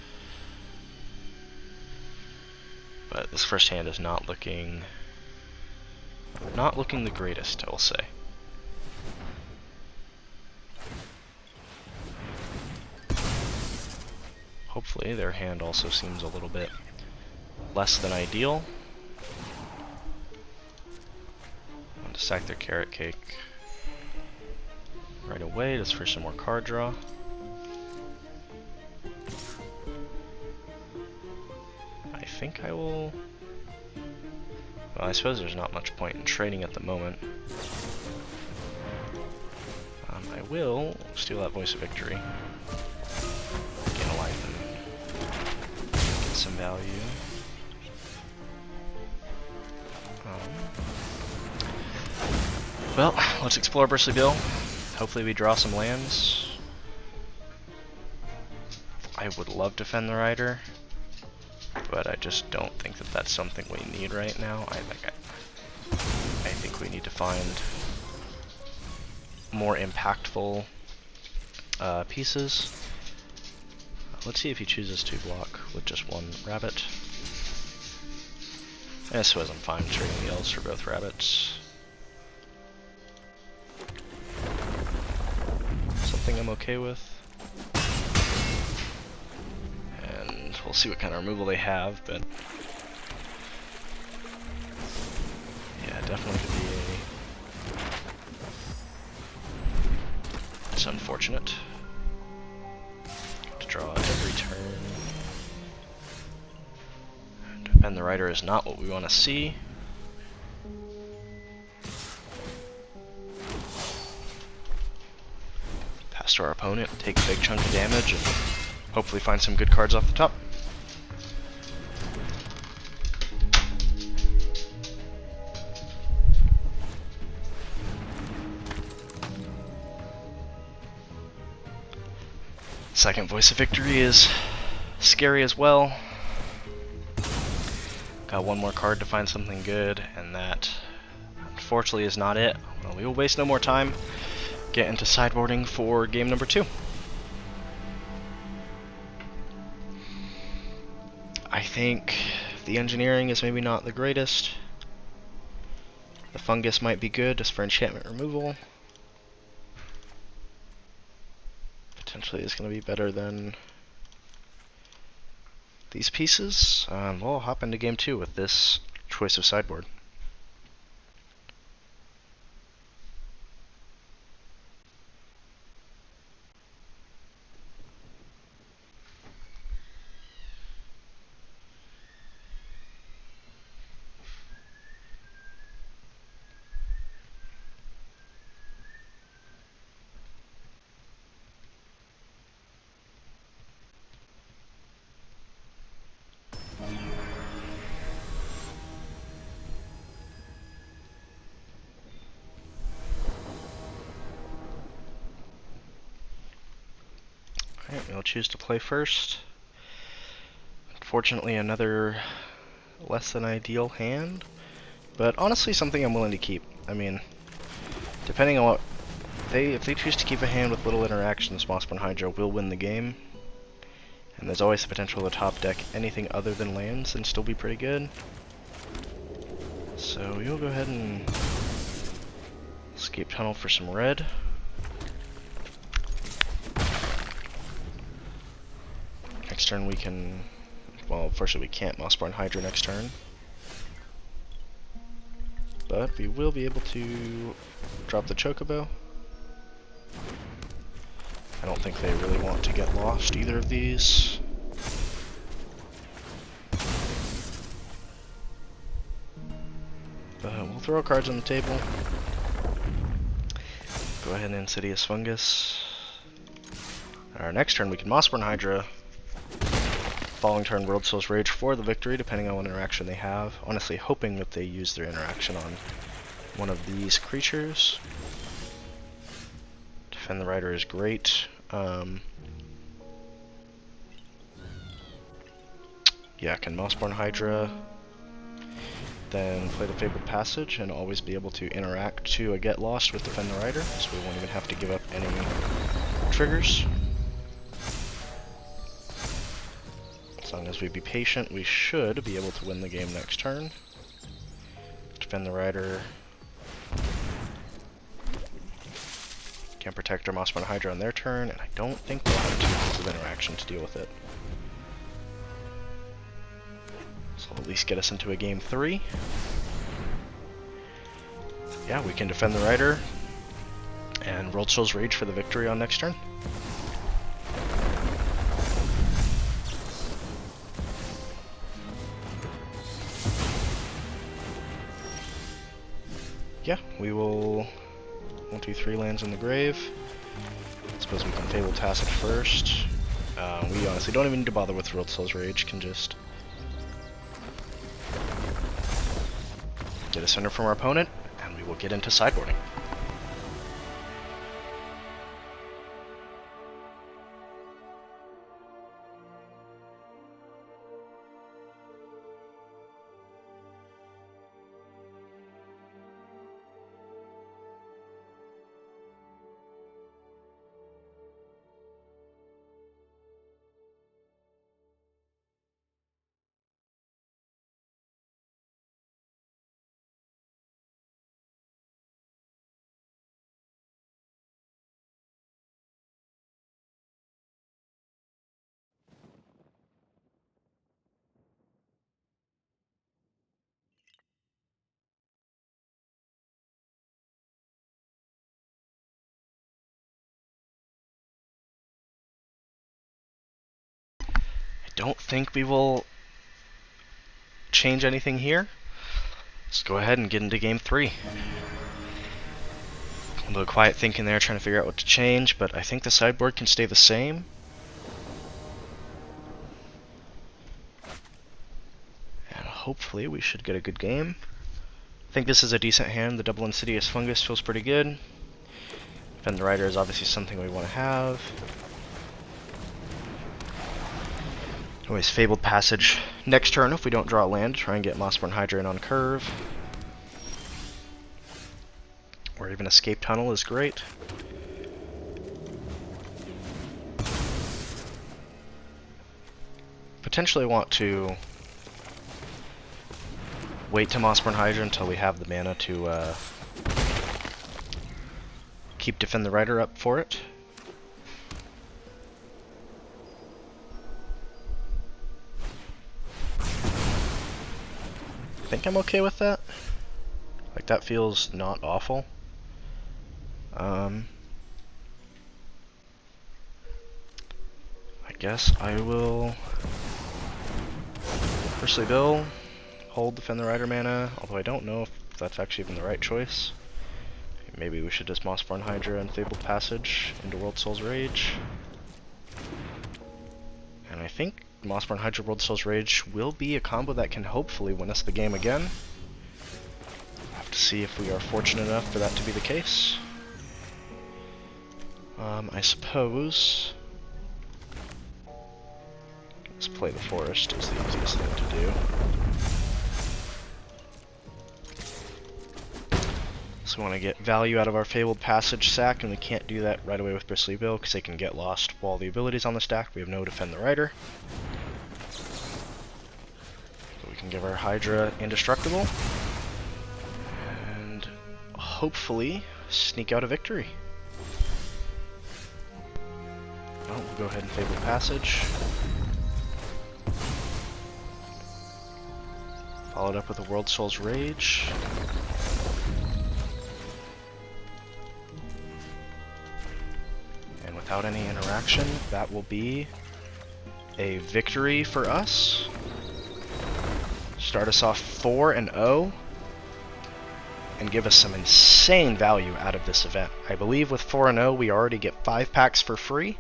But this first hand is not looking the greatest, I will say. Hopefully their hand also seems a little bit less than ideal. I want to sack their Carrot Cake right away, just for some more card draw. Well, I suppose there's not much point in trading at the moment. I will steal that Voice of Victory. Gain a life and get some value. Well, let's explore Bristly Bill. Hopefully we draw some lands. I would love to Fend the Rider, but I just don't think that that's something we need right now. I think we need to find more impactful pieces. Let's see if he chooses to block with just one rabbit. I suppose I'm fine trading the elves for both rabbits. Something I'm okay with. And we'll see what kind of removal they have, but yeah, definitely could be a... It's unfortunate to draw every turn. Defend the Rider is not what we want to see. Pass to our opponent, take a big chunk of damage, and hopefully find some good cards off the top. Second Voice of Victory is scary as well. Got one more card to find something good, and that unfortunately is not it. Well, we will waste no more time. Get into sideboarding for game number 2. I think the engineering is maybe not the greatest. The fungus might be good just for enchantment removal. Potentially is going to be better than these pieces. We'll hop into game 2 with this choice of sideboard. Alright, we'll choose to play first. Unfortunately, another less than ideal hand, but honestly something I'm willing to keep. I mean, depending on what if they choose to keep a hand with little interactions, Mossborn Hydra will win the game. And there's always the potential to top deck anything other than lands and still be pretty good. So we'll go ahead and escape tunnel for some red. Next turn we can, well, unfortunately we can't Mossborn Hydra next turn. But we will be able to drop the Chocobo. I don't think they really want to get lost, either of these. But we'll throw cards on the table. Go ahead and Insidious Fungus. Our next turn we can Mossborn Hydra. Following turn, World Soul's Rage for the victory, depending on what interaction they have. Honestly, hoping that they use their interaction on one of these creatures. Defend the Rider is great. Yeah, can Mossborn Hydra then play the Fabled Passage and always be able to interact to a Get Lost with Defend the Rider, so we won't even have to give up any triggers. As long as we be patient, we should be able to win the game next turn. Defend the Rider. Can protect our Mossborn Hydra on their turn, and I don't think they'll have 2 points of interaction to deal with it. So at least get us into a game 3. Yeah, we can Defend the Rider and World Soul's Rage for the victory on next turn. yeah, we will 1, 2, 3 lands in the grave. Suppose we can Fabled Passage first. We honestly don't even need to bother with World Soul's Rage, can just get a center from our opponent, and we will get into sideboarding. I don't think we will change anything here. Let's go ahead and get into game 3. A little quiet thinking there, trying to figure out what to change, but I think the sideboard can stay the same. And hopefully we should get a good game. I think this is a decent hand. The double Insidious Fungus feels pretty good. Defend the Rider is obviously something we want to have. Always Fabled Passage next turn if we don't draw a land. Try and get Mossborn Hydra in on curve. Or even Escape Tunnel is great. Potentially want to wait to Mossborn Hydra until we have the mana to keep Defend the Rider up for it. I think I'm okay with that. Like, that feels not awful. I guess I will firstly Bill, hold Defend the Rider mana, although I don't know if that's actually even the right choice. Maybe we should just Mossborn Hydra and Fabled Passage into World Soul's Rage. And I think Mossborn Hydra World Soul's Rage will be a combo that can hopefully win us the game again. We'll have to see if we are fortunate enough for that to be the case. I suppose let's play the Forest is the easiest thing to do. So we want to get value out of our Fabled Passage sack, and we can't do that right away with Bristly Bill because they can get lost while the ability's on the stack. We have no Defend the Rider. So we can give our Hydra Indestructible, and hopefully sneak out a victory. Well, we'll go ahead and Fabled Passage. Followed up with a World Soul's Rage. And without any interaction, that will be a victory for us. Start us off 4-0 and give us some insane value out of this event. I believe with 4-0 we already get 5 packs for free.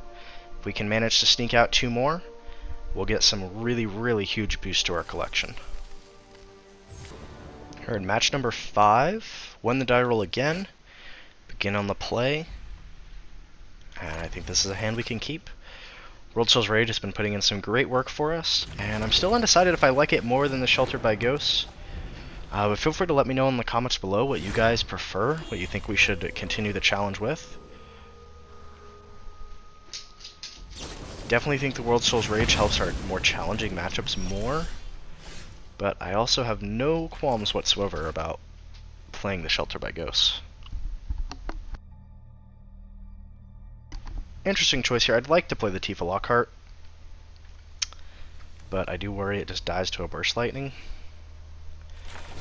If we can manage to sneak out 2 more, we'll get some really, really huge boost to our collection. Here in match number 5, win the die roll again, begin on the play, and I think this is a hand we can keep. World Soul's Rage has been putting in some great work for us, and I'm still undecided if I like it more than the Sheltered by Ghosts. But feel free to let me know in the comments below what you guys prefer, what you think we should continue the challenge with. Definitely think the World Soul's Rage helps our more challenging matchups more, but I also have no qualms whatsoever about playing the Shelter by Ghosts. Interesting choice here. I'd like to play the Tifa Lockhart, but I do worry it just dies to a Burst Lightning.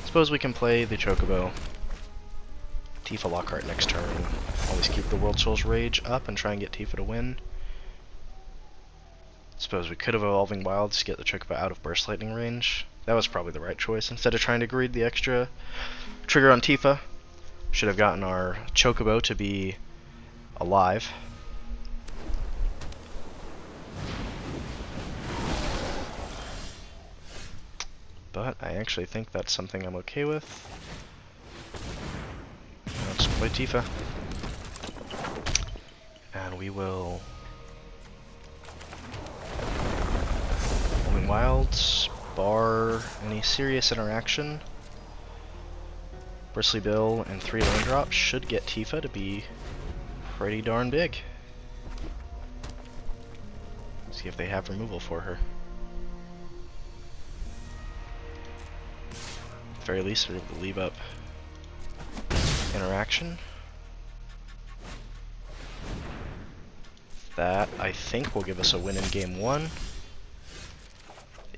Suppose we can play the Chocobo, Tifa Lockhart next turn. Always keep the World Soul's Rage up and try and get Tifa to win. Suppose we could have Evolving Wilds to get the Chocobo out of Burst Lightning range. That was probably the right choice, instead of trying to greed the extra trigger on Tifa. Should have gotten our Chocobo to be alive. But I actually think that's something I'm okay with. Let's play Tifa. And we will... Rolling Wilds, bar any serious interaction. Bristly Bill and 3 land drops should get Tifa to be pretty darn big. See if they have removal for her. At the very least, we're able to leave up interaction. That, I think, will give us a win in game 1.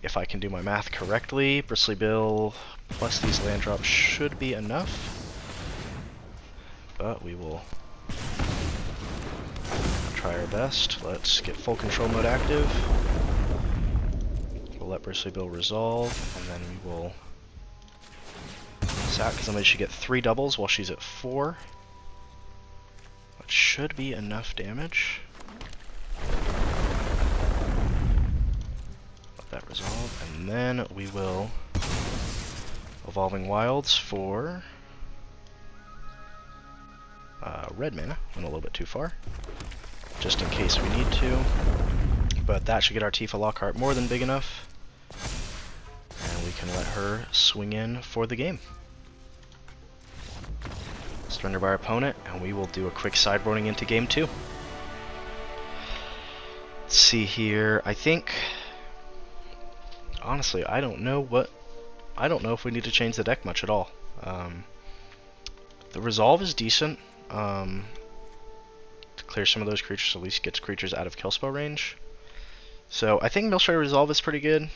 If I can do my math correctly, Bristly Bill plus these land drops should be enough. But we will try our best. Let's get full control mode active. We'll let Bristly Bill resolve, and then we will sack, because somebody should get 3 doubles while she's at 4. That should be enough damage. That resolve, and then we will Evolving Wilds for red mana. Went a little bit too far, just in case we need to, but that should get our Tifa Lockhart more than big enough, and we can let her swing in for the game. Surrender by our opponent, and we will do a quick sideboarding into game 2. Let's see here, I think... Honestly, I don't know if we need to change the deck much at all. The resolve is decent. To clear some of those creatures, at least gets creatures out of kill spell range. So I think Millstrider Resolve is pretty good.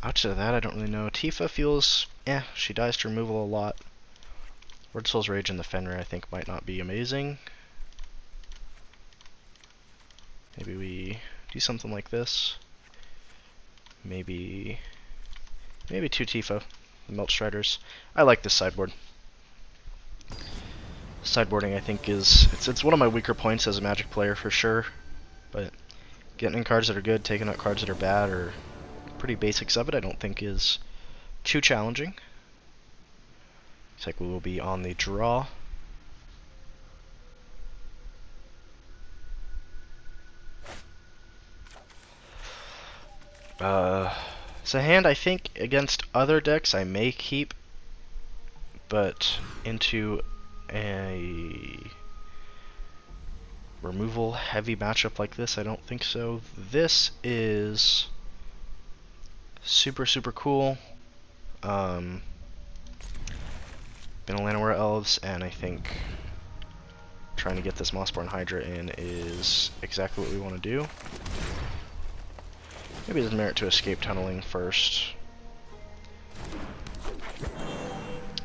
Outside of that, I don't really know. Tifa feels, she dies to removal a lot. Word Soul's Rage and the Fenrir I think might not be amazing. Maybe we do something like this. Maybe 2 Tifa, the Millstriders. I like this sideboard. Sideboarding I think it's one of my weaker points as a Magic player for sure, but getting in cards that are good, taking out cards that are bad, or pretty basics of it I don't think is too challenging. Looks like we will be on the draw. It's a hand I think against other decks I may keep, but into a removal heavy matchup like this I don't think so. This is super cool. Been a Llanowar Elves, and I think trying to get this Mossborn Hydra in is exactly what we want to do. Maybe there's merit to escape tunneling first.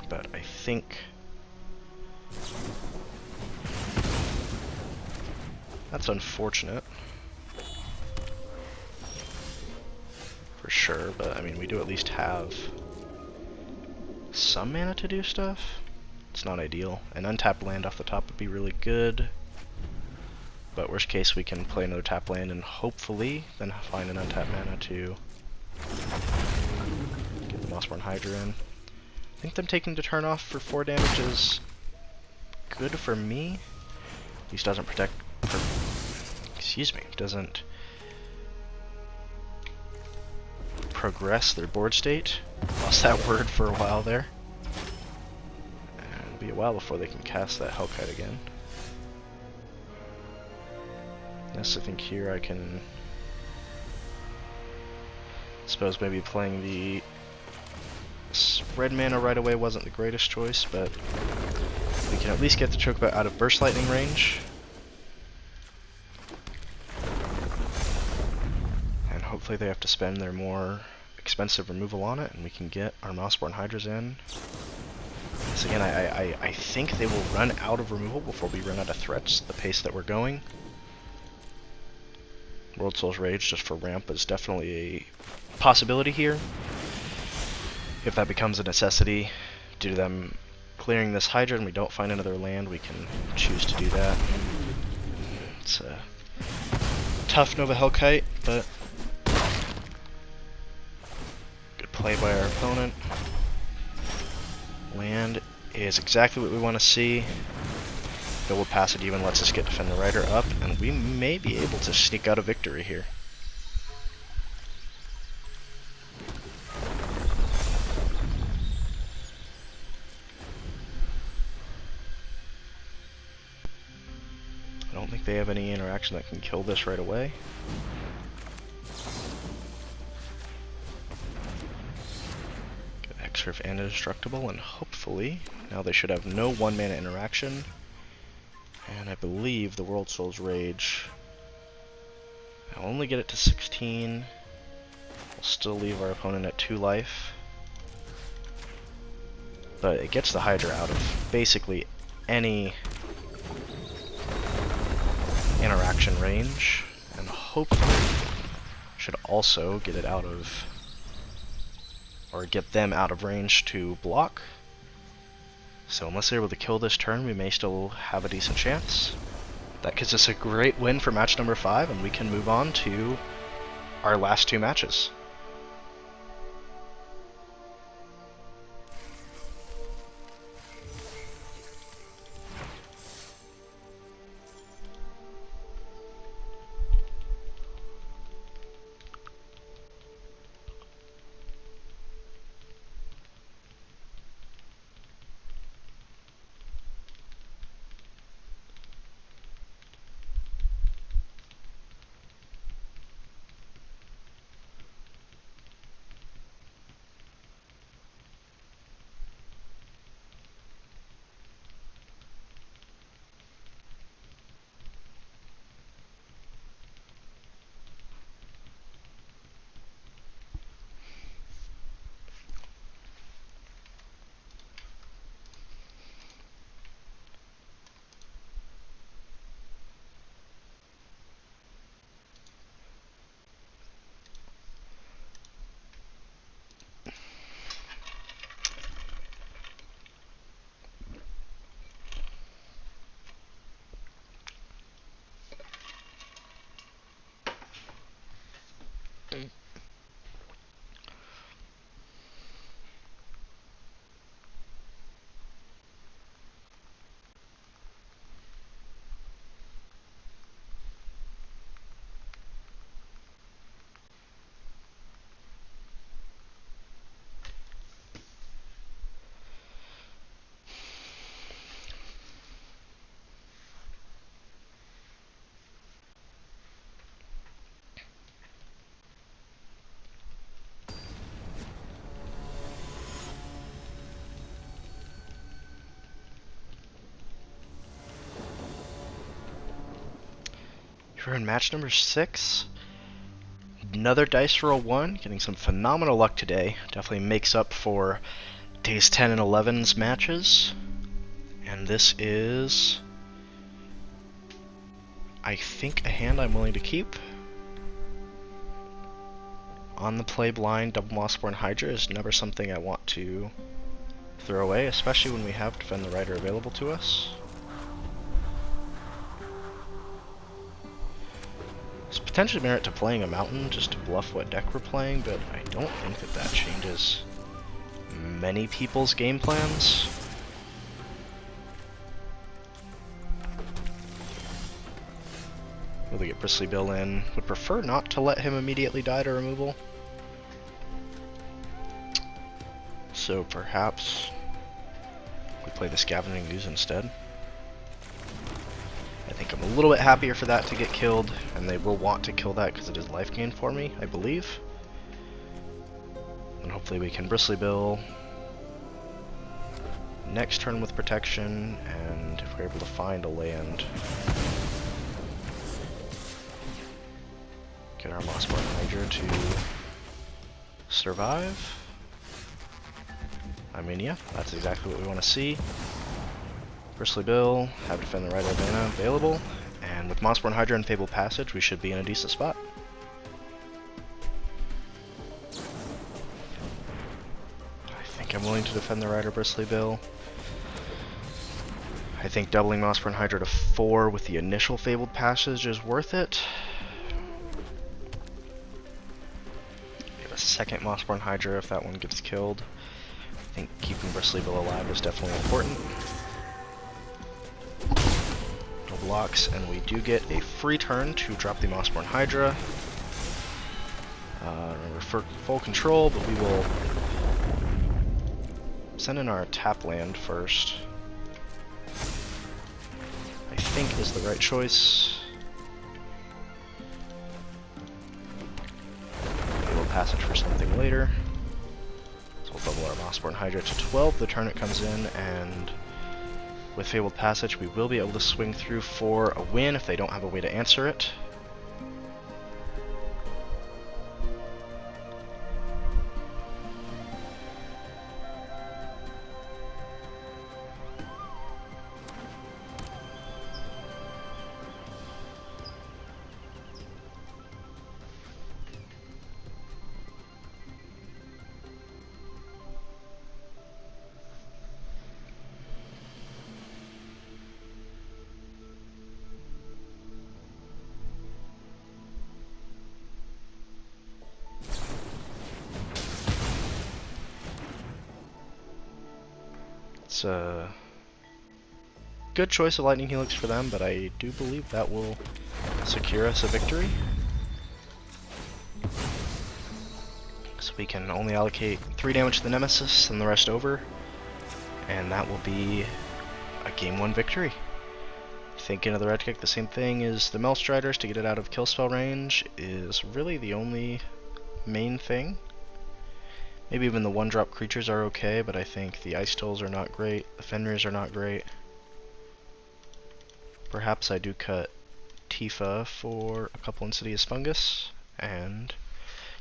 But I think that's unfortunate. For sure, but I mean, we do at least have some mana to do stuff. It's not ideal. An untapped land off the top would be really good. But worst case, we can play another tap land and hopefully then find an untapped mana to get the Mossborn Hydra in. I think them taking the turn off for 4 damage is good for me. At least doesn't protect... doesn't progress their board state. Lost that word for a while there. And it'll be a while before they can cast that Hellkite again. Yes, I think here I can... suppose maybe playing the red mana right away wasn't the greatest choice, but we can at least get the Chocobo out of Burst Lightning range. And hopefully they have to spend their more expensive removal on it, and we can get our Mossborn Hydras in. So again, I think they will run out of removal before we run out of threats, the pace that we're going. World Soul's Rage just for ramp is definitely a possibility here. If that becomes a necessity due to them clearing this Hydra and we don't find another land, we can choose to do that. It's a tough Nova Hellkite, but good play by our opponent. Land is exactly what we want to see. Double Passage even lets us get Defend the Rider up, and we may be able to sneak out a victory here. I don't think they have any interaction that can kill this right away. Get X-Riff and Indestructible, and hopefully now they should have no 1-mana interaction. And I believe the World Soul's Rage, I'll only get it to 16. We'll still leave our opponent at 2 life. But it gets the Hydra out of basically any interaction range, and hopefully should also get it out of, or get them out of range to block. So unless they're able to kill this turn, we may still have a decent chance. That gives us a great win for match number 5, and we can move on to our last 2 matches. We're in match number 6. Another dice roll 1, getting some phenomenal luck today. Definitely makes up for days 10 and 11's matches. And this is, I think, a hand I'm willing to keep. On the play blind, Double Mossborn Hydra is never something I want to throw away, especially when we have Defend the Rider available to us. There's potentially merit to playing a mountain just to bluff what deck we're playing, but I don't think that that changes many people's game plans. We'll get Bristly Bill in. Would prefer not to let him immediately die to removal. So perhaps we play the Scavenging Ooze instead. I think I'm a little bit happier for that to get killed, and they will want to kill that because it is life gain for me, I believe. And hopefully we can Bristly Bill next turn with protection, and if we're able to find a land, get our Mossborn Hydra to survive. I mean, yeah, that's exactly what we want to see. Bristly Bill, have Defend the Rider mana available, and with Mossborn Hydra and Fabled Passage, we should be in a decent spot. I think I'm willing to Defend the Rider Bristly Bill. I think doubling Mossborn Hydra to 4 with the initial Fabled Passage is worth it. We have a second Mossborn Hydra if that one gets killed. I think keeping Bristly Bill alive is definitely important. No blocks, and we do get a free turn to drop the Mossborn Hydra. Remember, for full control, but we will send in our tap land first. I think is the right choice. We'll passage for something later. So we'll double our Mossborn Hydra to 12 the turn it comes in, and with Fabled Passage we will be able to swing through for a win if they don't have a way to answer it. It's a good choice of Lightning Helix for them, but I do believe that will secure us a victory. So we can only allocate 3 damage to the Nemesis and the rest over, and that will be a game 1 victory. Thinking of the red kick, the same thing as the Melstriders to get it out of kill spell range is really the only main thing. Maybe even the 1-drop creatures are okay, but I think the Ice Tolls are not great, the Fenrirs are not great. Perhaps I do cut Tifa for a couple Insidious Fungus, and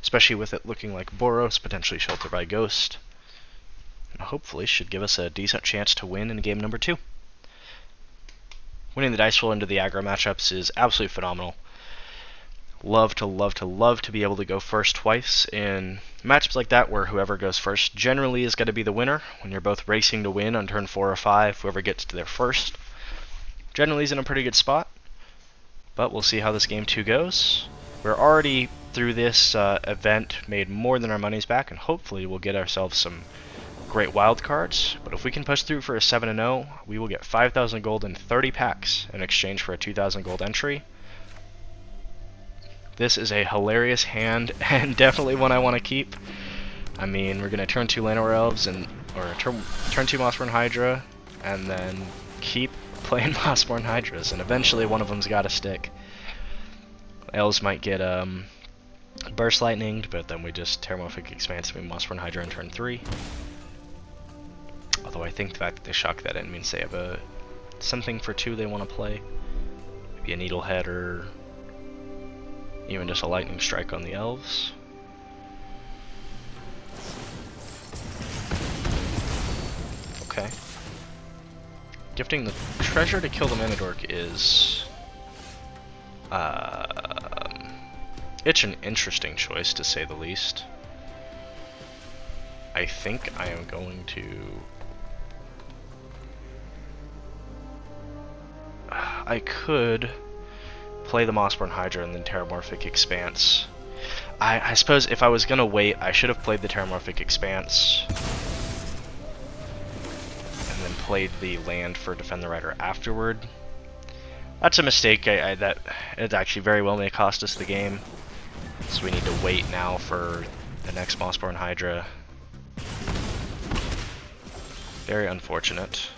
especially with it looking like Boros, potentially Shelter by Ghost, and hopefully should give us a decent chance to win in game number 2. Winning the dice roll into the aggro matchups is absolutely phenomenal. Love to be able to go first twice in matchups like that where whoever goes first generally is going to be the winner. When you're both racing to win on turn 4 or 5, whoever gets to there first generally is in a pretty good spot. But we'll see how this game 2 goes. We're already through this event made more than our money's back, and hopefully we'll get ourselves some great wild cards. But if we can push through for a 7-0, we will get 5,000 gold and 30 packs in exchange for a 2,000 gold entry. This is a hilarious hand, and definitely one I want to keep. I mean, we're going to turn 2 Llanowar Elves, or turn 2 Mossborn Hydra, and then keep playing Mossborn Hydras, and eventually one of them's got to stick. Elves might get Burst Lightninged, but then we just Terramorphic Expanse and Mossborn Hydra in turn 3. Although I think the fact that they shock that in means they have something for 2 they want to play. Maybe a Needlehead or even just a Lightning Strike on the Elves. Okay. Gifting the treasure to kill the Manadork is it's an interesting choice, to say the least. I think I am going to I could play the Mossborn Hydra and then Terramorphic Expanse. I suppose if I was gonna wait, I should have played the Terramorphic Expanse and then played the land for Defend the Rider afterward. That's a mistake. That it actually very well may cost us the game. So we need to wait now for the next Mossborn Hydra. Very unfortunate.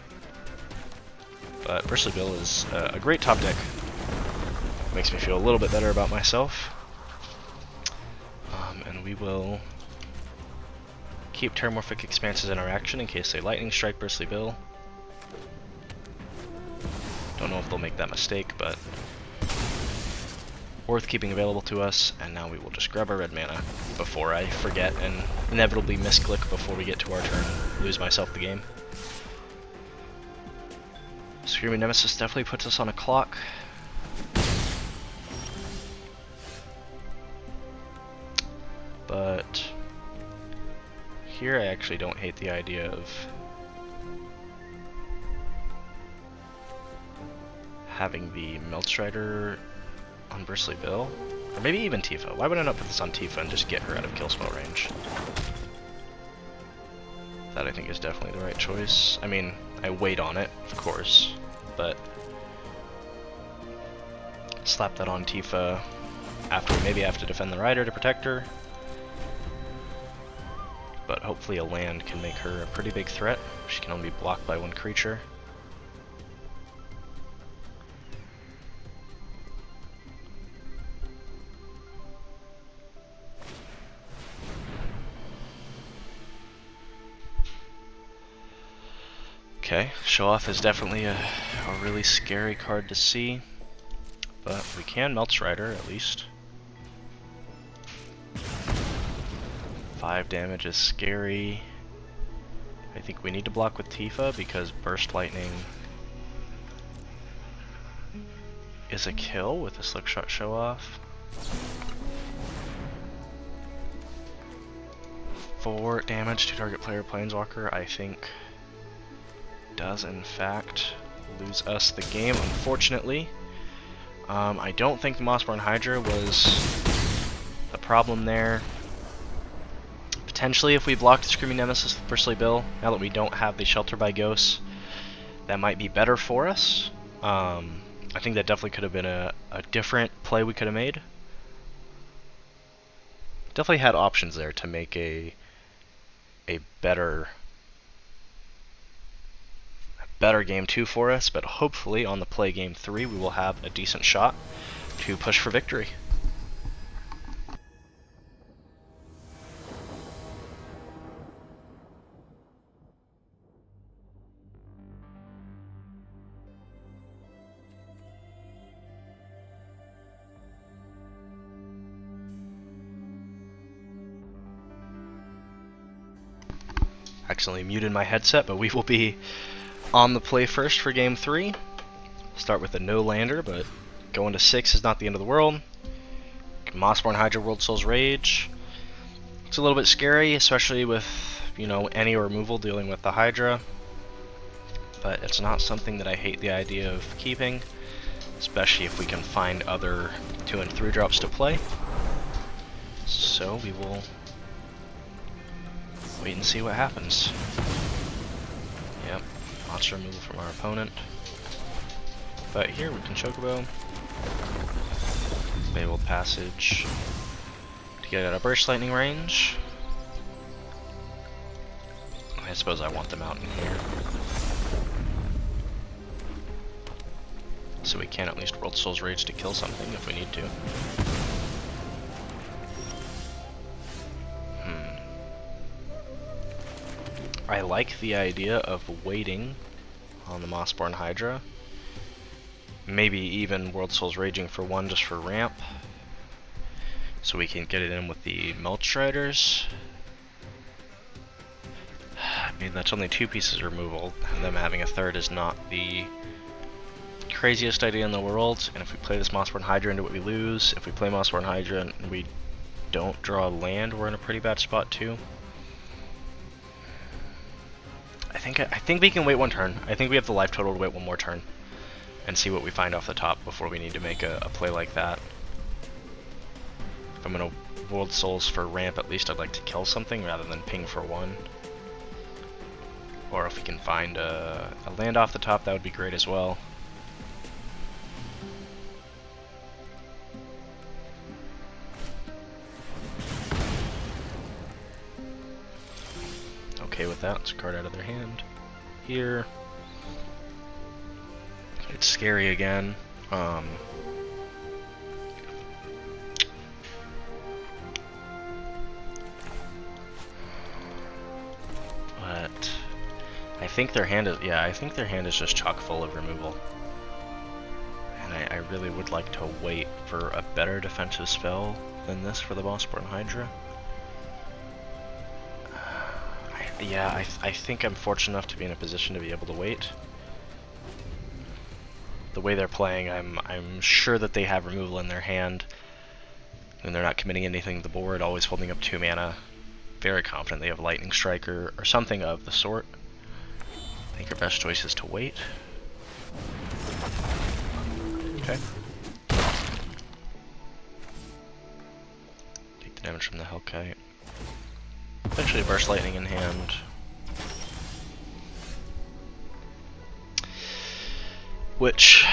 But Bristly Bill is a great top deck. Makes me feel a little bit better about myself. And we will keep Terramorphic Expanses in our action in case they Lightning Strike Bristly Bill. Don't know if they'll make that mistake, but worth keeping available to us. And now we will just grab our red mana before I forget and inevitably misclick before we get to our turn and lose myself the game. Screaming Nemesis definitely puts us on a clock. But here I actually don't hate the idea of having the Milkstrider on Bristly Bill. Or maybe even Tifa. Why would I not put this on Tifa and just get her out of kill spell range? That I think is definitely the right choice. I mean, I wait on it, of course, but slap that on Tifa after we maybe have to defend the Rider to protect her. But hopefully a land can make her a pretty big threat. She can only be blocked by one creature. Okay, Show Off is definitely a really scary card to see, but we can Melts Rider at least. 5 damage is scary. I think we need to block with Tifa because Burst Lightning is a kill with a Slickshot Show Off. 4 damage to target player Planeswalker, I think, does in fact lose us the game, unfortunately. I don't think the Mossborn Hydra was the problem there. Potentially if we blocked the Screaming Nemesis with Bristly Bill, now that we don't have the Shelter by Ghosts, that might be better for us. I think that definitely could have been a different play we could have made. Definitely had options there to make a better game 2 for us, but hopefully on the play game 3 we will have a decent shot to push for victory. Accidentally muted my headset, but we will be on the play first for game 3. Start with a no lander, but going to 6 is not the end of the world. Mossborn Hydra World Soul's Rage. It's a little bit scary, especially with, you know, any removal dealing with the Hydra. But it's not something that I hate the idea of keeping, especially if we can find other 2 and 3 drops to play. So we will wait and see what happens. Yep, monster removal from our opponent. But here we can Chocobo. Fabled Passage to get out of Burst Lightning range. I suppose I want them out in here, so we can at least World Soul's Rage to kill something if we need to. I like the idea of waiting on the Mossborn Hydra. Maybe even World Soul's Raging for 1 just for ramp, so we can get it in with the Milkstriders. I mean, that's only 2 pieces of removal, and them having a 3rd is not the craziest idea in the world. And if we play this Mossborn Hydra into what we lose, if we play Mossborn Hydra and we don't draw land, we're in a pretty bad spot too. I think we can wait 1 turn. I think we have the life total to wait 1 more turn and see what we find off the top before we need to make a play like that. If I'm gonna World Souls for ramp, at least I'd like to kill something rather than ping for 1. Or if we can find a land off the top, that would be great as well. Okay with that, it's a card out of their hand. Here. It's scary again. But I think their hand is, yeah, I think their hand is just chock full of removal. And I really would like to wait for a better defensive spell than this for the Mossborn Hydra. Yeah, I think I'm fortunate enough to be in a position to be able to wait. The way they're playing, I'm sure that they have removal in their hand, and they're not committing anything to the board, always holding up 2 mana. Very confident they have Lightning Strike or something of the sort. I think our best choice is to wait. Okay. Take the damage from the Hellkite. Eventually Burst Lightning in hand. Which,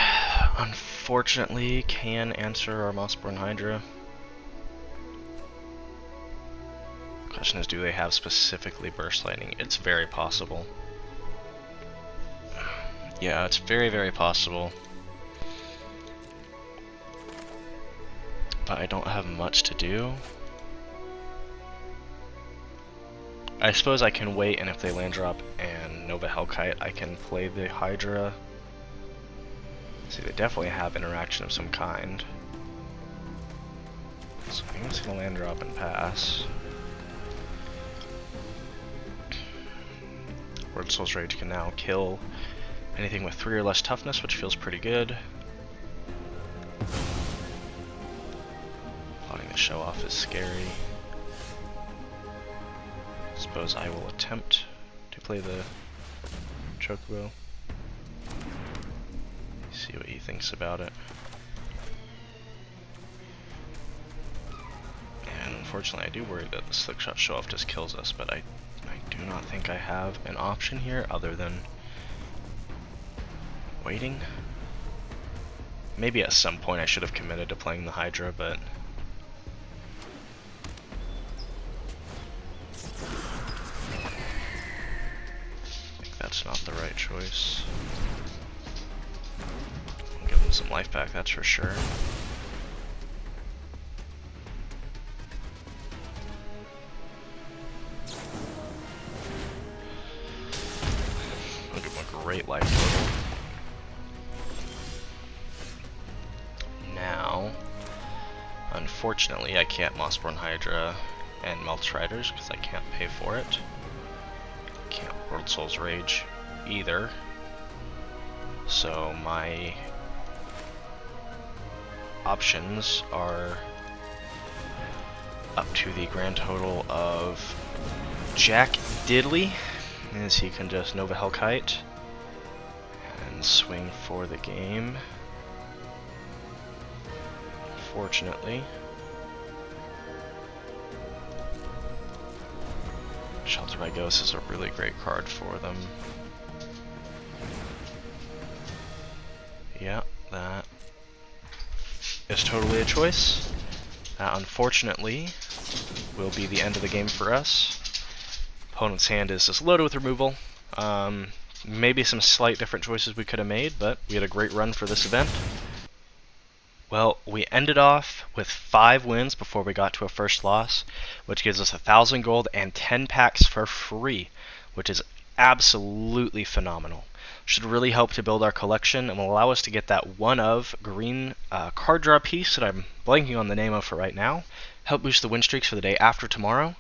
unfortunately, can answer our Mossborn Hydra. Question is, do they have specifically Burst Lightning? It's very possible. Yeah, it's very, very possible. But I don't have much to do. I suppose I can wait, and if they land drop and Nova Hellkite, I can play the Hydra. See, they definitely have interaction of some kind. So I think it's gonna land drop and pass. Word Soul's Rage can now kill anything with 3 or less toughness, which feels pretty good. Plotting the show off is scary. Suppose I will attempt to play the Chocobo. See what he thinks about it. And unfortunately I do worry that the Slickshot show off just kills us, but I do not think I have an option here other than waiting. Maybe at some point I should have committed to playing the Hydra, but I think that's not the right choice. I'll give him some life back, that's for sure. I'll give him a great life total. Now, unfortunately, I can't Mossborn Hydra and Melt Riders because I can't pay for it. Can't World Soul's Rage either. So my options are up to the grand total of Jack Diddley, as he can just Nova Hellkite and swing for the game. Unfortunately, Shelter by Ghost is a really great card for them. Yeah, that is totally a choice. Unfortunately, will be the end of the game for us. Opponent's hand is just loaded with removal. Maybe some slight different choices we could have made, but we had a great run for this event. Well, we ended off with 5 wins before we got to a first loss, which gives us 1,000 gold and 10 packs for free, which is absolutely phenomenal. Should really help to build our collection and will allow us to get that one of green card draw piece that I'm blanking on the name of for right now. Help boost the win streaks for the day after tomorrow.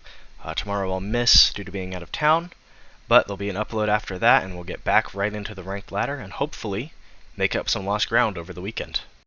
Tomorrow I'll miss due to being out of town, but there'll be an upload after that and we'll get back right into the ranked ladder and hopefully make up some lost ground over the weekend.